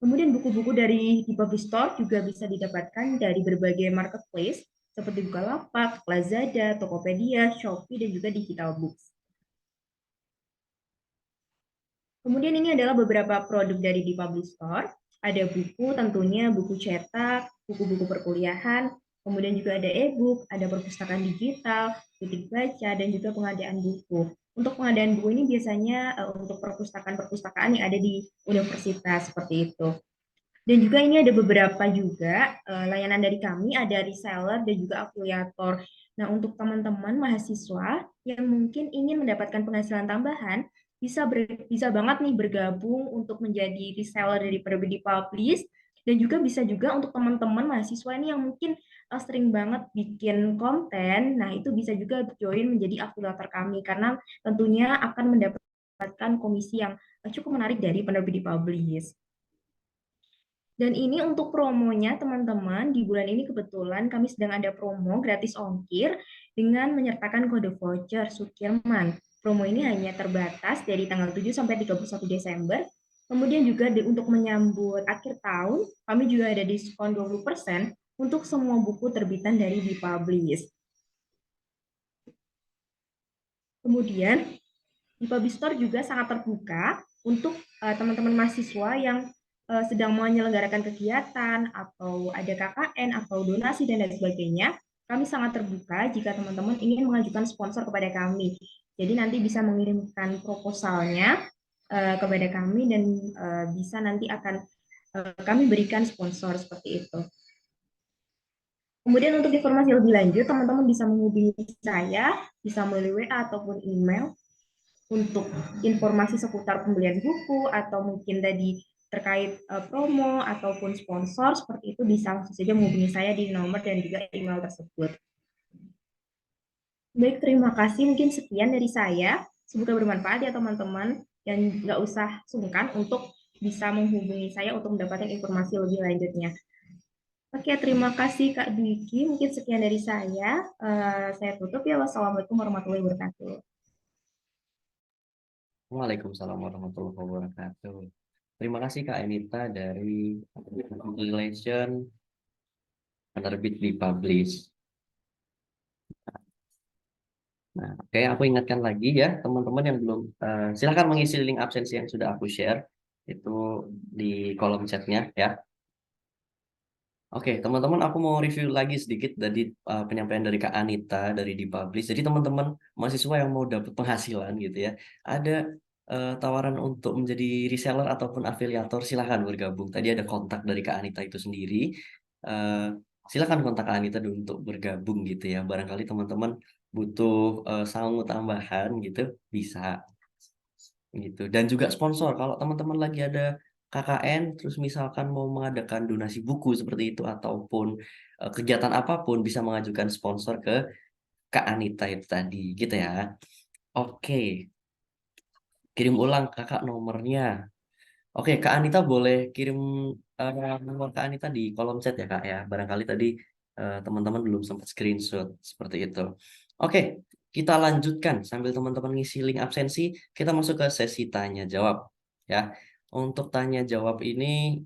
Kemudian buku-buku dari Republish Store juga bisa didapatkan dari berbagai marketplace seperti Bukalapak, Lazada, Tokopedia, Shopee, dan juga Digital Books. Kemudian ini adalah beberapa produk dari Republish Store. Ada buku, tentunya buku cetak, buku-buku perkuliahan, kemudian juga ada e-book, ada perpustakaan digital, titik baca, dan juga pengadaan buku. Untuk pengadaan buku ini biasanya untuk perpustakaan-perpustakaan yang ada di universitas seperti itu. Dan juga ini ada beberapa juga layanan dari kami, ada reseller dan juga afiliator. Nah, untuk teman-teman mahasiswa yang mungkin ingin mendapatkan penghasilan tambahan, bisa banget nih bergabung untuk menjadi reseller dari Penerbit Publish, dan juga bisa juga untuk teman-teman mahasiswa ini yang mungkin sering banget bikin konten, nah itu bisa juga join menjadi afiliator kami karena tentunya akan mendapatkan komisi yang cukup menarik dari Penerbit Publish. Dan ini untuk promonya teman-teman, di bulan ini kebetulan kami sedang ada promo gratis ongkir dengan menyertakan kode voucher Sukirman. Promo ini hanya terbatas dari tanggal 7 sampai 31 Desember. Kemudian juga untuk menyambut akhir tahun, kami juga ada diskon 20% untuk semua buku terbitan dari Dipublish. Kemudian, Dipublish Store juga sangat terbuka untuk teman-teman mahasiswa yang sedang menyelenggarakan kegiatan atau ada KKN atau donasi dan lain sebagainya, kami sangat terbuka jika teman-teman ingin mengajukan sponsor kepada kami. Jadi nanti bisa mengirimkan proposalnya kepada kami dan bisa nanti akan kami berikan sponsor seperti itu. Kemudian untuk informasi lebih lanjut, teman-teman bisa menghubungi saya, bisa melalui WA ataupun email untuk informasi seputar pembelian buku atau mungkin tadi terkait promo ataupun sponsor seperti itu bisa langsung saja menghubungi saya di nomor dan juga email tersebut. Baik, terima kasih. Mungkin sekian dari saya. Semoga bermanfaat ya teman-teman dan nggak usah sungkan untuk bisa menghubungi saya untuk mendapatkan informasi lebih lanjutnya. Oke, terima kasih Kak Dwiki. Mungkin sekian dari saya. Saya tutup ya. Wassalamualaikum warahmatullahi wabarakatuh. Waalaikumsalam warahmatullahi wabarakatuh. Terima kasih Kak Anita dari Relation Penerbit Dipublish. Nah, oke, aku ingatkan lagi ya teman-teman yang belum, silakan mengisi link absensi yang sudah aku share itu di kolom chatnya ya. Oke, teman-teman, aku mau review lagi sedikit dari penyampaian dari Kak Anita dari Dipublish. Jadi teman-teman mahasiswa yang mau dapat penghasilan gitu ya, ada tawaran untuk menjadi reseller ataupun afiliator, silahkan bergabung. Tadi ada kontak dari Kak Anita itu sendiri. Eh, Silakan kontak Kak Anita dulu untuk bergabung gitu ya. Barangkali teman-teman butuh sangu tambahan gitu, bisa gitu. Dan juga sponsor, kalau teman-teman lagi ada KKN terus misalkan mau mengadakan donasi buku seperti itu ataupun kegiatan apapun bisa mengajukan sponsor ke Kak Anita itu tadi gitu ya. Oke, kirim ulang Kakak nomornya. Oke, Kak Anita boleh kirim nomor Kak Anita di kolom chat ya Kak ya. Barangkali tadi teman-teman belum sempat screenshot seperti itu. Oke, kita lanjutkan sambil teman-teman ngisi link absensi, kita masuk ke sesi tanya jawab ya. Untuk tanya jawab ini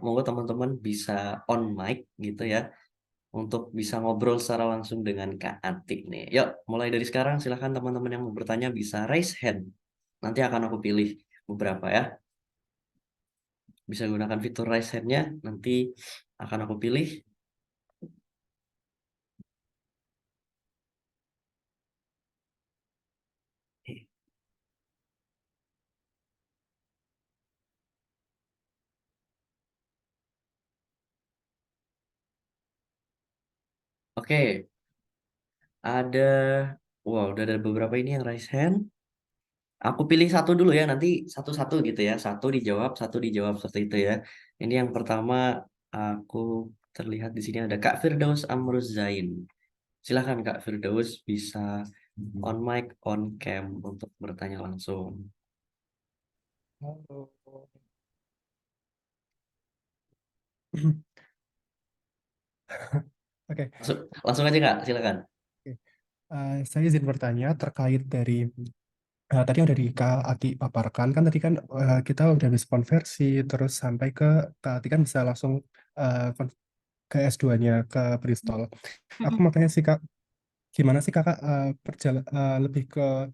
monggo teman-teman bisa on mic gitu ya untuk bisa ngobrol secara langsung dengan Kak Atik nih. Yuk, mulai dari sekarang silahkan teman-teman yang mau bertanya bisa raise hand. Nanti akan aku pilih beberapa ya. Bisa gunakan fitur raise hand-nya, nanti akan aku pilih. Oke, ada, wow, udah ada beberapa ini yang raise hand. Aku pilih satu dulu ya, nanti satu-satu gitu ya. Satu dijawab seperti itu ya. Ini yang pertama, aku terlihat di sini ada Kak Firdaus Amruzain. Silahkan Kak Firdaus bisa on mic, on cam untuk bertanya langsung. Halo. Oke, Langsung aja Kak, silakan. oke. Saya izin bertanya terkait dari tadi yang dari Kak Ati paparkan kan tadi kan kita udah habis konversi terus sampai ke Kak Ati kan bisa langsung ke S2-nya ke Bristol. Aku mau tanya sih Kak, gimana sih Kakak lebih ke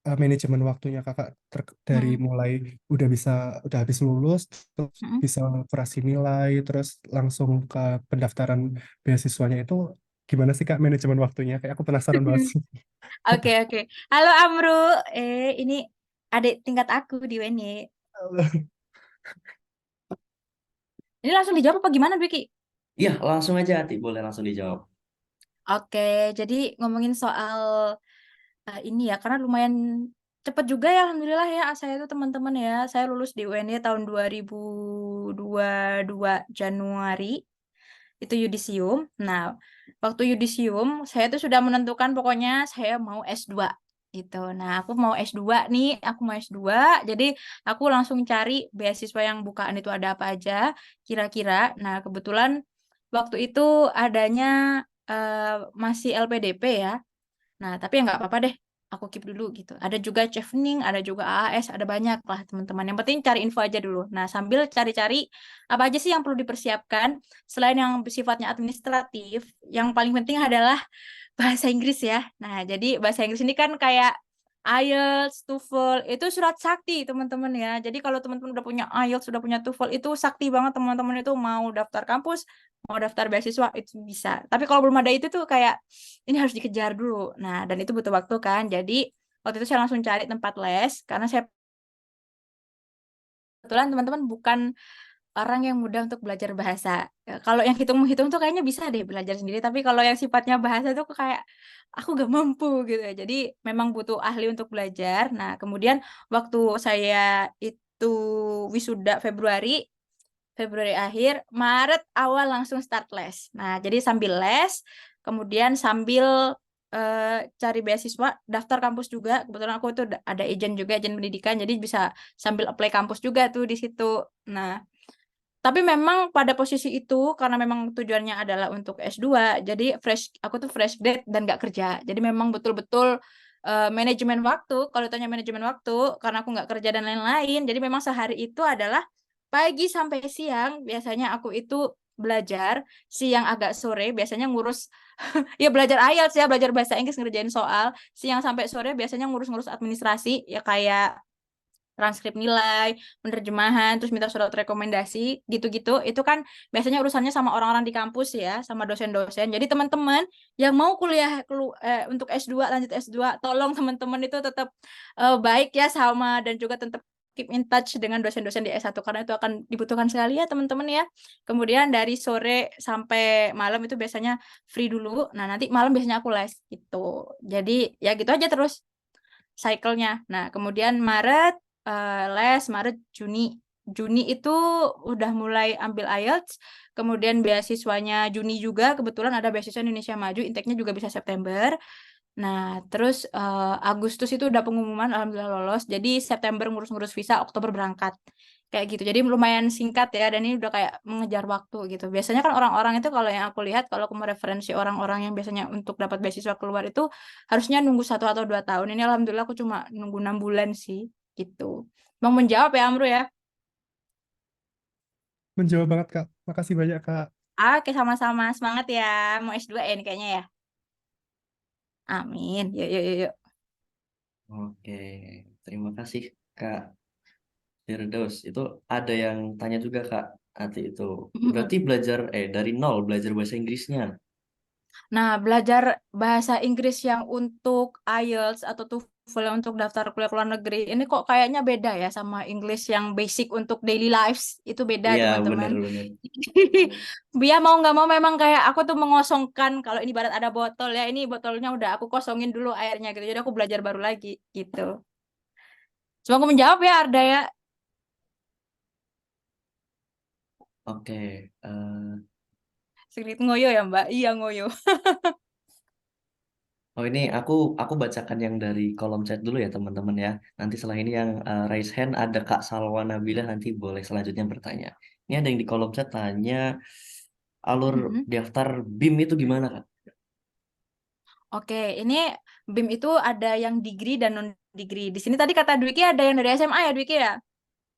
manajemen waktunya Kakak dari mulai udah habis lulus terus bisa operasi nilai terus langsung ke pendaftaran beasiswanya itu gimana sih Kak manajemen waktunya? Kayak aku penasaran banget sih. Oke, oke. Halo Amru, ini adik tingkat aku di UNY. Ini langsung dijawab apa gimana, Biki? Iya, langsung aja Ati, boleh langsung dijawab. Oke, jadi ngomongin soal ini ya, karena lumayan cepet juga ya, alhamdulillah ya, saya itu teman-teman ya, saya lulus di UNY tahun 2022 Januari, itu yudisium. Nah, waktu yudisium, saya tuh sudah menentukan pokoknya saya mau S2 gitu. Nah, aku mau S2 nih, aku mau S2, jadi aku langsung cari beasiswa yang bukaan itu ada apa aja, kira-kira. Nah, kebetulan waktu itu adanya masih LPDP ya. Nah, tapi ya nggak apa-apa deh. Aku keep dulu gitu. Ada juga Chevening, ada juga AAS, ada banyak lah teman-teman. Yang penting cari info aja dulu. Nah, sambil cari-cari apa aja sih yang perlu dipersiapkan. Selain yang sifatnya administratif, yang paling penting adalah bahasa Inggris ya. Nah, jadi bahasa Inggris ini kan kayak IELTS, TOEFL, itu surat sakti teman-teman ya. Jadi kalau teman-teman udah punya IELTS, sudah punya TOEFL, itu sakti banget teman-teman itu mau daftar kampus, mau daftar beasiswa, itu bisa. Tapi kalau belum ada itu tuh kayak, ini harus dikejar dulu. Nah, dan itu butuh waktu kan. Jadi waktu itu saya langsung cari tempat les, karena saya kebetulan teman-teman bukan orang yang mudah untuk belajar bahasa. Kalau yang hitung-hitung tuh kayaknya bisa deh belajar sendiri, tapi kalau yang sifatnya bahasa tuh kayak aku gak mampu gitu ya. Jadi memang butuh ahli untuk belajar. Nah, kemudian waktu saya itu wisuda Februari akhir, Maret awal langsung start les. Nah, jadi sambil les, kemudian sambil cari beasiswa, daftar kampus juga. Kebetulan aku tuh ada agent juga, agent pendidikan, jadi bisa sambil apply kampus juga tuh di situ. Nah, tapi memang pada posisi itu karena memang tujuannya adalah untuk S2, jadi aku tuh fresh grade dan gak kerja. Jadi memang betul-betul manajemen waktu. Kalau tanya manajemen waktu, karena aku nggak kerja dan lain-lain, jadi memang sehari itu adalah pagi sampai siang. Biasanya aku itu belajar, siang agak sore biasanya ngurus ya belajar IELTS ya, belajar bahasa Inggris, ngerjain soal. Siang sampai sore biasanya ngurus-ngurus administrasi ya, kayak transkrip nilai, penerjemahan, terus minta surat rekomendasi, gitu-gitu. Itu kan biasanya urusannya sama orang-orang di kampus ya, sama dosen-dosen. Jadi teman-teman yang mau kuliah untuk S2, lanjut S2, tolong teman-teman itu tetap baik ya sama, dan juga tetap keep in touch dengan dosen-dosen di S1, karena itu akan dibutuhkan sekali ya teman-teman ya. Kemudian dari sore sampai malam itu biasanya free dulu. Nah, nanti malam biasanya aku les gitu. Jadi ya gitu aja terus cycle-nya. Nah, kemudian Maret les, Maret, Juni itu udah mulai ambil IELTS, kemudian beasiswanya Juni juga, kebetulan ada beasiswa Indonesia Maju, intake-nya juga bisa September. Nah, terus Agustus itu udah pengumuman, alhamdulillah lolos, jadi September ngurus-ngurus visa, Oktober berangkat. Kayak gitu, jadi lumayan singkat ya, dan ini udah kayak mengejar waktu gitu. Biasanya kan orang-orang itu kalau yang aku lihat, kalau aku mereferensi orang-orang yang biasanya untuk dapat beasiswa keluar itu harusnya nunggu 1 atau 2 tahun. Ini alhamdulillah aku cuma nunggu 6 bulan sih, gitu. Mau menjawab ya Amru ya? Menjawab banget Kak. Makasih banyak Kak. Oke, sama-sama. Semangat ya. Mau S2 ya ini kayaknya ya. Amin. Yuk, yuk, yuk, yuk. Oke, terima kasih Kak Firdaus. Itu ada yang tanya juga Kak Ati itu. Berarti dari nol belajar bahasa Inggrisnya. Nah, belajar bahasa Inggris yang untuk IELTS atau TOEFL yang untuk daftar kuliah ke luar negeri, ini kok kayaknya beda ya sama English yang basic untuk daily lives. Itu beda, Iya, teman-teman. benar-benar. Biar mau nggak mau memang kayak aku tuh mengosongkan, kalau ini ibarat ada botol ya, ini botolnya udah aku kosongin dulu airnya gitu. Jadi aku belajar baru lagi gitu. Cuma aku menjawab ya, Arda ya. Oke, Sedikit ngoyo ya, Mbak. Iya, ngoyo. oh ini aku bacakan yang dari kolom chat dulu ya teman-teman ya. Nanti setelah ini yang raise hand ada Kak Salwa Nabila, nanti boleh selanjutnya bertanya. Ini ada yang di kolom chat tanya, alur Mm-mm. daftar BIM itu gimana, Kak? Oke, ini BIM itu ada yang degree dan non degree. Di sini tadi kata Dwiki ada yang dari SMA ya, Dwiki ya.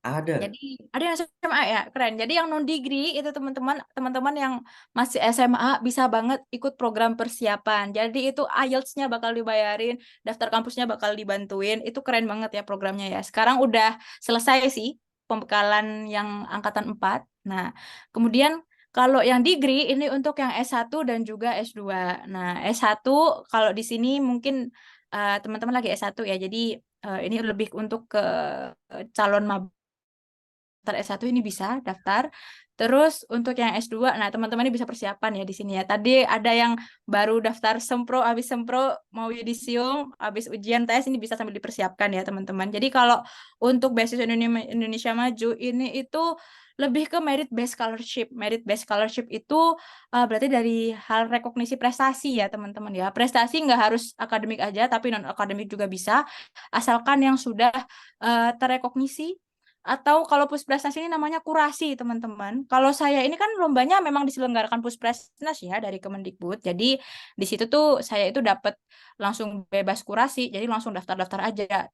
Ada. Jadi ada yang SMA ya, keren. Jadi yang non degree itu teman-teman yang masih SMA bisa banget ikut program persiapan. Jadi itu IELTS-nya bakal dibayarin, daftar kampusnya bakal dibantuin. Itu keren banget ya programnya ya. Sekarang udah selesai sih pembekalan yang angkatan 4. Nah, kemudian kalau yang degree ini untuk yang S1 dan juga S2. Nah, S1 kalau di sini mungkin teman-teman lagi S1 ya. Jadi ini lebih untuk ke calon maba daftar S1 ini bisa daftar. Terus untuk yang S2, nah teman-teman ini bisa persiapan ya di sini ya. Tadi ada yang baru daftar sempro, habis sempro mau yudisium, habis ujian tes ini bisa sambil dipersiapkan ya teman-teman. Jadi kalau untuk beasiswa Indonesia Maju ini itu lebih ke merit based scholarship. Merit based scholarship itu berarti dari hal rekognisi prestasi ya teman-teman ya. Prestasi nggak harus akademik aja, tapi non akademik juga bisa, asalkan yang sudah terrekognisi atau kalau Puspresnas ini namanya kurasi, teman-teman. Kalau saya ini kan lombanya memang diselenggarakan Puspresnas ya dari Kemendikbud. Jadi di situ tuh saya itu dapat langsung bebas kurasi, jadi langsung daftar-daftar aja.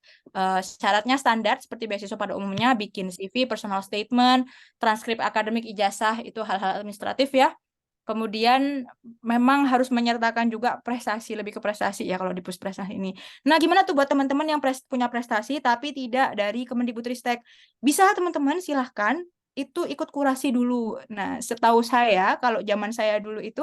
Syaratnya standar seperti beasiswa pada umumnya, bikin CV, personal statement, transkrip akademik, ijazah, itu hal-hal administratif ya. Kemudian memang harus menyertakan juga prestasi, lebih ke prestasi ya kalau di Puspresnas ini. Nah, gimana tuh buat teman-teman yang punya prestasi tapi tidak dari Kemendikbudristek? Bisa teman-teman silahkan itu ikut kurasi dulu. Nah, setahu saya kalau zaman saya dulu itu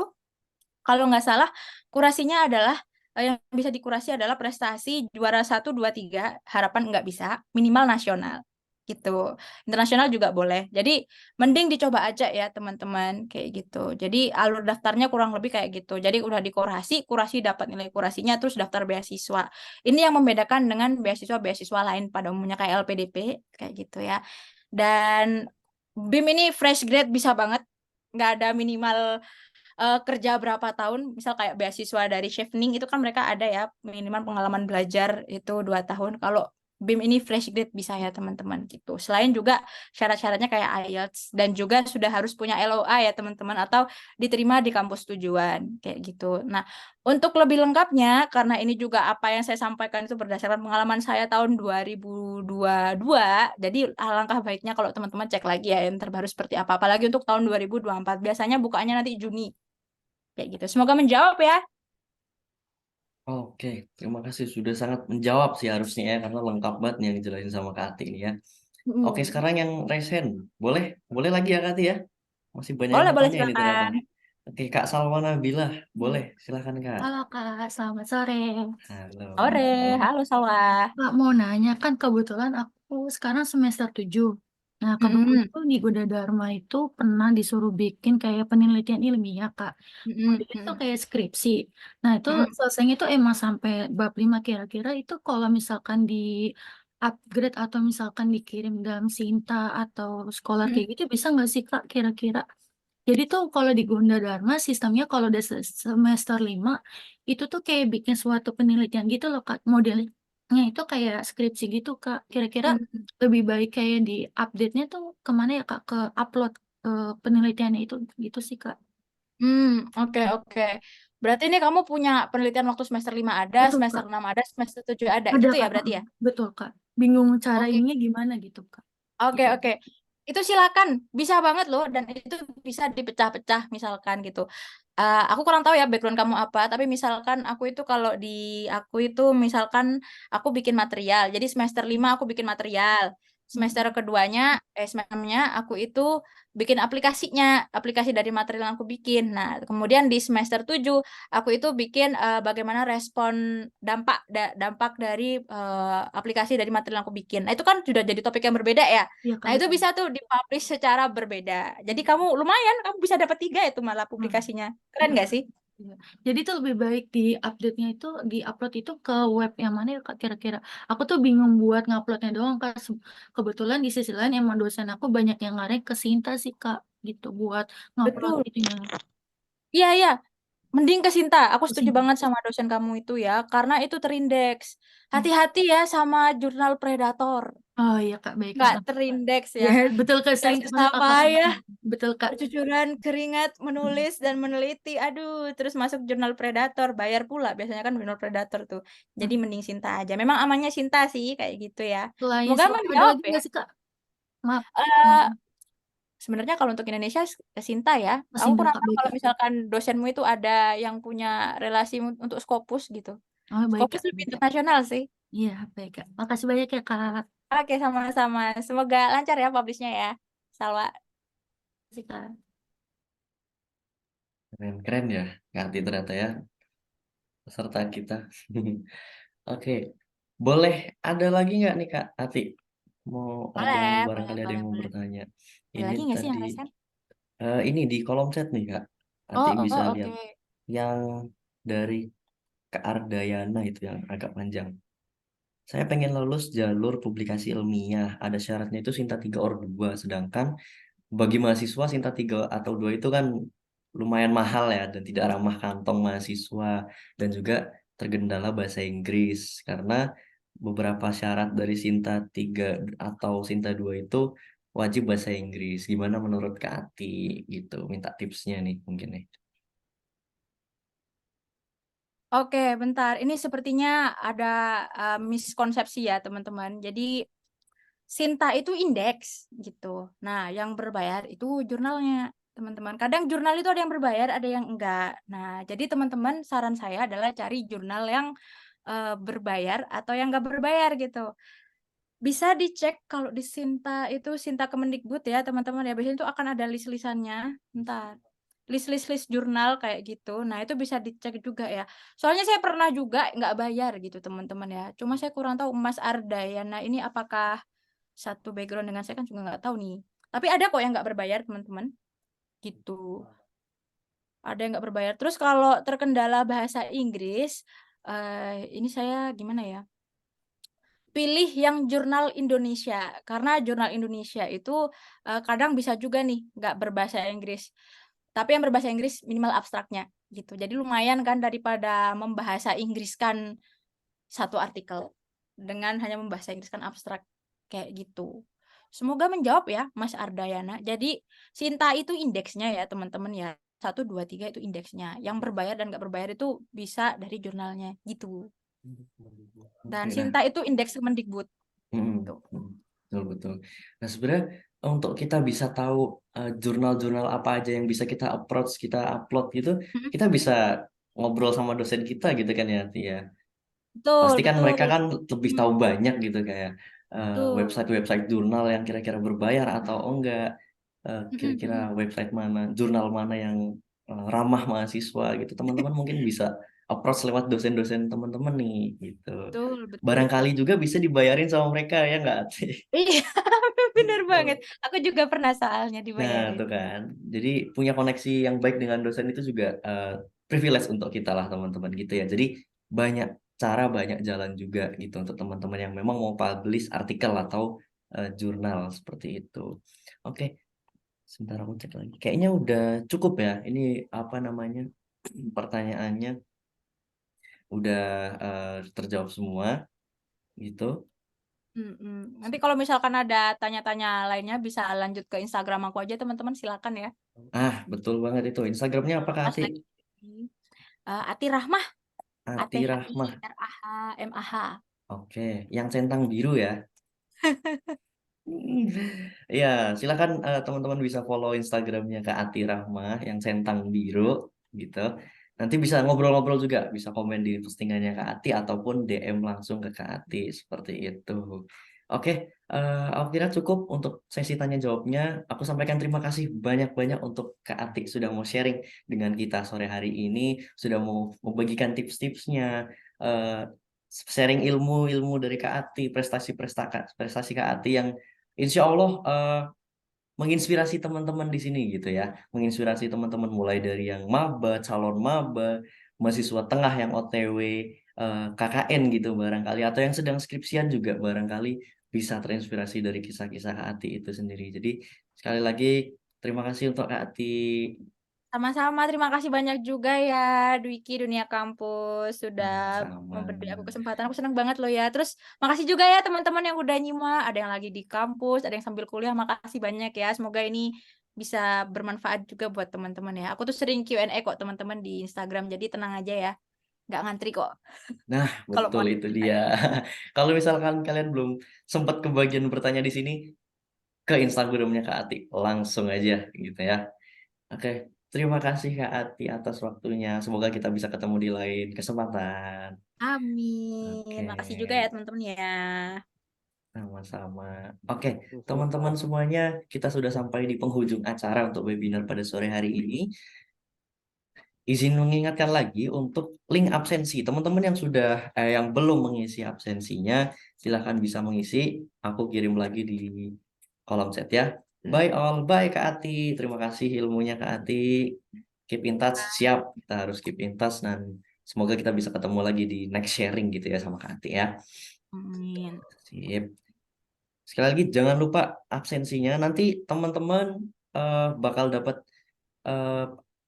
kalau nggak salah kurasinya adalah yang bisa dikurasi adalah prestasi juara 1, 2, 3, harapan nggak bisa, minimal nasional gitu. Internasional juga boleh. Jadi mending dicoba aja ya teman-teman kayak gitu. Jadi alur daftarnya kurang lebih kayak gitu. Jadi udah dikurasi, kurasi dapat nilai kurasinya terus daftar beasiswa. Ini yang membedakan dengan beasiswa-beasiswa lain pada umumnya kayak LPDP kayak gitu ya. Dan BIM ini fresh grade bisa banget, nggak ada minimal kerja berapa tahun, misal kayak beasiswa dari Chevening itu kan mereka ada ya minimal pengalaman belajar itu 2 tahun. Kalau BIM ini fresh grade bisa ya teman-teman gitu. Selain juga syarat-syaratnya kayak IELTS dan juga sudah harus punya LOA ya teman-teman atau diterima di kampus tujuan kayak gitu. Nah, untuk lebih lengkapnya karena ini juga apa yang saya sampaikan itu berdasarkan pengalaman saya tahun 2022. Jadi alangkah baiknya kalau teman-teman cek lagi ya yang terbaru seperti apa. Apalagi untuk tahun 2024. Biasanya bukanya nanti Juni. Kayak gitu. Semoga menjawab ya. Oke, terima kasih sudah sangat menjawab sih harusnya ya karena lengkap banget nih yang dijelasin sama Kak Ati ini ya. Oke, Hmm. sekarang yang resen. Boleh? Boleh lagi ya Kak Ati ya? Masih banyak yang Boleh, boleh bertanya ini ternyata. silakan. Oke, Kak Salwa Nabilah. Boleh, silakan Kak. Halo Kak, selamat sore. Halo. Sore, halo Salwa. Kak mau nanya kan kebetulan aku sekarang semester 7. Nah kebetulan Mm-mm. tuh di Gunadarma itu pernah disuruh bikin kayak penelitian ilmiah Kak. Mm-mm. Itu kayak skripsi. Nah itu Mm-mm. selesainya tuh emang sampai bab 5 kira-kira itu kalau misalkan di upgrade atau misalkan dikirim dalam Sinta atau sekolah Mm-mm. kayak gitu bisa nggak sih Kak kira-kira? Jadi tuh kalau di Gunadarma sistemnya kalau udah semester 5 itu tuh kayak bikin suatu penelitian gitu loh Kak. Modelnya itu kayak skripsi gitu Kak. Kira-kira Mm-mm. lebih baik kayak di update-nya tuh kemana ya Kak? Ke upload penelitiannya itu gitu sih Kak. Oke, oke. Berarti ini kamu punya penelitian waktu semester 5 ada, Betul semester Kak. 6 ada, semester 7 ada. Ada Gitu ya Kak. berarti ya? Betul Kak. Bingung cara Oke. ininya gimana gitu Kak. Oke, Gitu. oke. Itu silakan, bisa banget loh, dan itu bisa dipecah-pecah misalkan gitu. Aku kurang tahu ya background kamu apa, tapi misalkan aku itu kalau di aku itu misalkan aku bikin material. Jadi semester 5 aku bikin material. Semester Mm-mm. keduanya, semester 6-nya aku itu bikin aplikasinya, aplikasi dari material yang aku bikin. Nah, kemudian di semester 7 aku itu bikin bagaimana respon dampak dari aplikasi dari material yang aku bikin. Nah, itu kan sudah jadi topik yang berbeda ya. Iya Kak Nah, itu betul. bisa tuh dipublish secara berbeda. Jadi kamu lumayan, kamu bisa dapat 3 itu malah Hmm. publikasinya. Keren nggak sih? Iya. Jadi tuh lebih baik di update-nya itu di upload itu ke web yang mana ya Kak kira-kira. Aku tuh bingung buat nguploadnya doang Kak. Kebetulan di sisi lain emang dosen aku banyak yang ngarek ke Sinta sih Kak gitu buat ngupload Betul. itunya Iya, iya. Mending ke Sinta. Aku ke setuju Sinta. banget sama dosen kamu itu ya, karena itu terindeks. Hmm. Hati-hati ya sama jurnal predator. Oh iya Kak, baik nggak Kak. terindeks Ya, ya. betul Kak, Dan sering susah banget aku payah, betul Kak. bercucuran keringat menulis dan meneliti. Aduh, terus masuk jurnal Predator, bayar pula. Biasanya kan jurnal Predator tuh. Jadi mending Sinta aja. Memang amannya Sinta sih, kayak gitu ya. Selain Semoga Sinta ada menjawab lagi ya. nggak sih Kak? Maaf. Eh, sebenarnya kalau untuk Indonesia Sinta ya. Aku Sinta kurang Kak, tahu baik kalau Kak. misalkan dosenmu itu ada yang punya relasi untuk Scopus gitu. Oh baik Scopus Kak, lebih baik Kak. internasional sih. Iya, baik Kak. Makasih banyak ya Kak. Oke, sama-sama. Semoga lancar ya publishnya ya. Salwa. Makasih Kak. Keren-keren ya, Kak ternyata ya, peserta kita. Oke, boleh ada lagi nggak nih Kak Ati? Mau ada yang Boleh, boleh, barangkali ada boleh, yang mau boleh. bertanya. Ada Ini lagi nggak sih yang tadi resen? ini di kolom chat nih Kak. Ati Oh, bisa oh, lihat oke. yang dari Kak Ardayana itu yang agak panjang. Saya pengen lulus jalur publikasi ilmiah. Ada syaratnya itu Sinta 3 or 2. Sedangkan bagi mahasiswa Sinta 3 atau 2 itu kan lumayan mahal ya dan tidak ramah kantong mahasiswa dan juga tergendala bahasa Inggris karena beberapa syarat dari Sinta 3 atau Sinta 2 itu wajib bahasa Inggris. Gimana menurut Kak Ati gitu? Minta tipsnya nih mungkin nih. Oke, bentar. Ini sepertinya ada miskonsepsi ya, teman-teman. Jadi, Sinta itu indeks gitu. Nah, yang berbayar itu jurnalnya, teman-teman. Kadang jurnal itu ada yang berbayar, ada yang enggak. Nah, jadi teman-teman, saran saya adalah cari jurnal yang berbayar atau yang enggak berbayar gitu. Bisa dicek kalau di Sinta itu Sinta Kemendikbud ya, teman-teman ya. Biasanya itu akan ada list-listannya. Bentar. List jurnal kayak gitu. Nah, itu bisa dicek juga ya. Soalnya saya pernah juga nggak bayar gitu, teman-teman ya. Cuma saya kurang tahu Mas Ardayana ini apakah satu background dengan saya, kan juga nggak tahu nih. Tapi ada kok yang nggak berbayar, teman-teman. Gitu. Ada yang nggak berbayar. Terus kalau terkendala bahasa Inggris, ini saya gimana ya? Pilih yang jurnal Indonesia, karena jurnal Indonesia itu kadang bisa juga nih nggak berbahasa Inggris, tapi yang berbahasa Inggris minimal abstraknya gitu. Jadi lumayan kan daripada membahasa Inggriskan satu artikel dengan hanya membahasa Inggriskan abstrak kayak gitu. Semoga menjawab ya Mas Ardayana. Jadi Sinta itu indeksnya ya teman-teman ya. 1, 2, 3 itu indeksnya. Yang berbayar dan nggak berbayar itu bisa dari jurnalnya gitu. Dan Oke, nah. Sinta itu indeks Kemendikbud. Gitu. Betul betul. Nah sebenarnya untuk kita bisa tahu jurnal-jurnal apa aja yang bisa kita approach, kita upload gitu, kita bisa ngobrol sama dosen kita gitu kan ya, Tia. Betul, Pasti kan betul. mereka kan lebih tahu banyak gitu kayak Betul. website-website jurnal yang kira-kira berbayar atau enggak, kira-kira website mana, jurnal mana yang ramah mahasiswa gitu. Teman-teman mungkin bisa approach lewat dosen-dosen teman-teman nih gitu. Betul, betul. Barangkali juga bisa dibayarin sama mereka ya nggak sih? Iya, bener banget. Aku juga pernah soalnya Nah, dibayarin. tuh kan. Jadi punya koneksi yang baik dengan dosen itu juga privilege untuk kita lah teman-teman gitu ya. Jadi banyak cara, banyak jalan juga gitu untuk teman-teman yang memang mau publish artikel atau jurnal seperti itu. Oke, sebentar aku cek lagi. Kayaknya udah cukup ya. Ini apa namanya? Pertanyaannya udah terjawab semua gitu. Nanti kalau misalkan ada tanya-tanya lainnya bisa lanjut ke Instagram aku aja, teman-teman, silakan ya. Ah, betul banget itu. Instagramnya apa Kak Pas Ati? lagi Ati Rahmah, Ati Rahmah. ATHIRAHMAH. Oke, yang centang biru ya. Ya, silakan teman-teman bisa follow Instagramnya Kak Ati Rahmah yang centang biru gitu. Nanti bisa ngobrol-ngobrol juga, bisa komen di postingannya Kak Ati ataupun DM langsung ke Kak Ati seperti itu. Oke, aku kira cukup untuk sesi tanya jawabnya. Aku sampaikan terima kasih banyak-banyak untuk Kak Ati sudah mau sharing dengan kita sore hari ini, sudah mau membagikan tips-tipsnya, eh, sharing ilmu-ilmu dari Kak Ati, prestasi Kak Ati yang Insya Allah menginspirasi teman-teman di sini gitu ya, menginspirasi teman-teman mulai dari yang maba, calon maba, mahasiswa tengah yang OTW, KKN gitu barangkali, atau yang sedang skripsian juga barangkali bisa terinspirasi dari kisah-kisah Kak Ati itu sendiri. Jadi sekali lagi terima kasih untuk Kak Ati. Sama-sama, terima kasih banyak juga ya Dwiki Dunia Kampus sudah Sama-sama. memberi aku kesempatan. Aku senang banget loh ya. Terus makasih juga ya teman-teman yang udah nyimak. Ada yang lagi di kampus, ada yang sambil kuliah. Makasih banyak ya. Semoga ini bisa bermanfaat juga buat teman-teman ya. Aku tuh sering Q&A kok teman-teman di Instagram. Jadi tenang aja ya. Nggak ngantri kok. Nah, Kalau mau betul itu dia. Kalau misalkan kalian belum sempat kebagian bertanya di sini, ke Instagramnya Kak Ati langsung aja gitu ya. Oke, terima kasih Kak Ati atas waktunya. Semoga kita bisa ketemu di lain kesempatan. Amin. Oke, Makasih juga ya teman-teman ya. sama-sama. Oke, teman-teman semuanya, kita sudah sampai di penghujung acara untuk webinar pada sore hari ini. Izin mengingatkan lagi untuk link absensi. Teman-teman yang yang belum mengisi absensinya, silahkan bisa mengisi. Aku kirim lagi di kolom chat ya. Bye all, bye Kak Ati. Terima kasih ilmunya Kak Ati. Keep in touch, siap. Kita harus keep in touch dan semoga kita bisa ketemu lagi di next sharing gitu ya sama Kak Ati ya. Amin. Sip. Sekali lagi jangan lupa absensinya. Nanti teman-teman bakal dapat eh,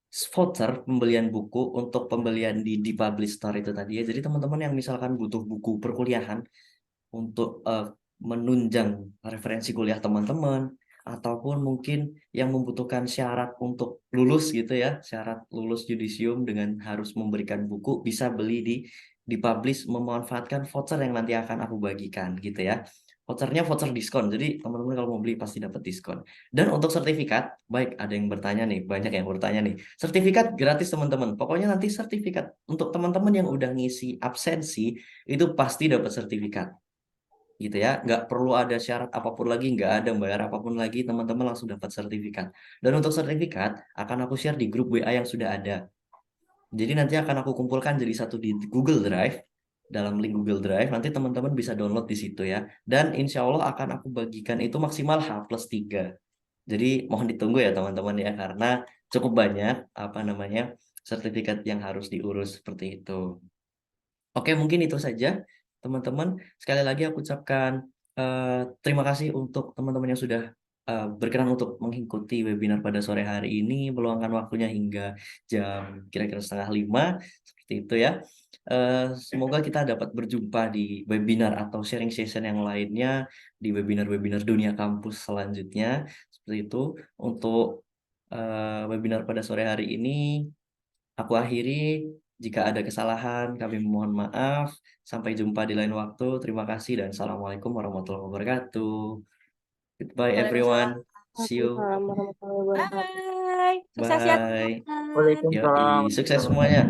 voucher pembelian buku untuk pembelian di Publish Store itu tadi ya. Jadi teman-teman yang misalkan butuh buku perkuliahan untuk menunjang referensi kuliah teman-teman ataupun mungkin yang membutuhkan syarat untuk lulus gitu ya, syarat lulus yudisium dengan harus memberikan buku bisa beli di Publish memanfaatkan voucher yang nanti akan aku bagikan gitu ya. Vouchernya voucher diskon, jadi teman-teman kalau mau beli pasti dapat diskon. Dan untuk sertifikat, baik ada yang bertanya nih, banyak yang bertanya nih. Sertifikat gratis teman-teman. Pokoknya nanti sertifikat untuk teman-teman yang udah ngisi absensi itu pasti dapat sertifikat gitu ya, nggak perlu ada syarat apapun lagi, nggak ada bayar apapun lagi, teman-teman langsung dapat sertifikat. Dan untuk sertifikat akan aku share di grup WA yang sudah ada. Jadi nanti akan aku kumpulkan jadi satu di Google Drive, dalam link Google Drive, nanti teman-teman bisa download di situ ya. Dan insya Allah akan aku bagikan itu maksimal H+3. Jadi mohon ditunggu ya teman-teman ya, karena cukup banyak sertifikat yang harus diurus seperti itu. Oke, mungkin itu saja, teman-teman. Sekali lagi aku ucapkan terima kasih untuk teman-teman yang sudah berkenan untuk mengikuti webinar pada sore hari ini, meluangkan waktunya hingga jam kira-kira 4:30, seperti itu ya. Semoga kita dapat berjumpa di webinar atau sharing session yang lainnya, di webinar-webinar dunia kampus selanjutnya, seperti itu. Untuk webinar pada sore hari ini, aku akhiri. Jika ada kesalahan, kami mohon maaf. Sampai jumpa di lain waktu. Terima kasih dan assalamualaikum warahmatullahi wabarakatuh. Goodbye everyone. Waalaikumsalam. See you. Waalaikumsalam warahmatullahi wabarakatuh. Bye. Sukses ya Bye. teman-teman. Yoi, sukses semuanya.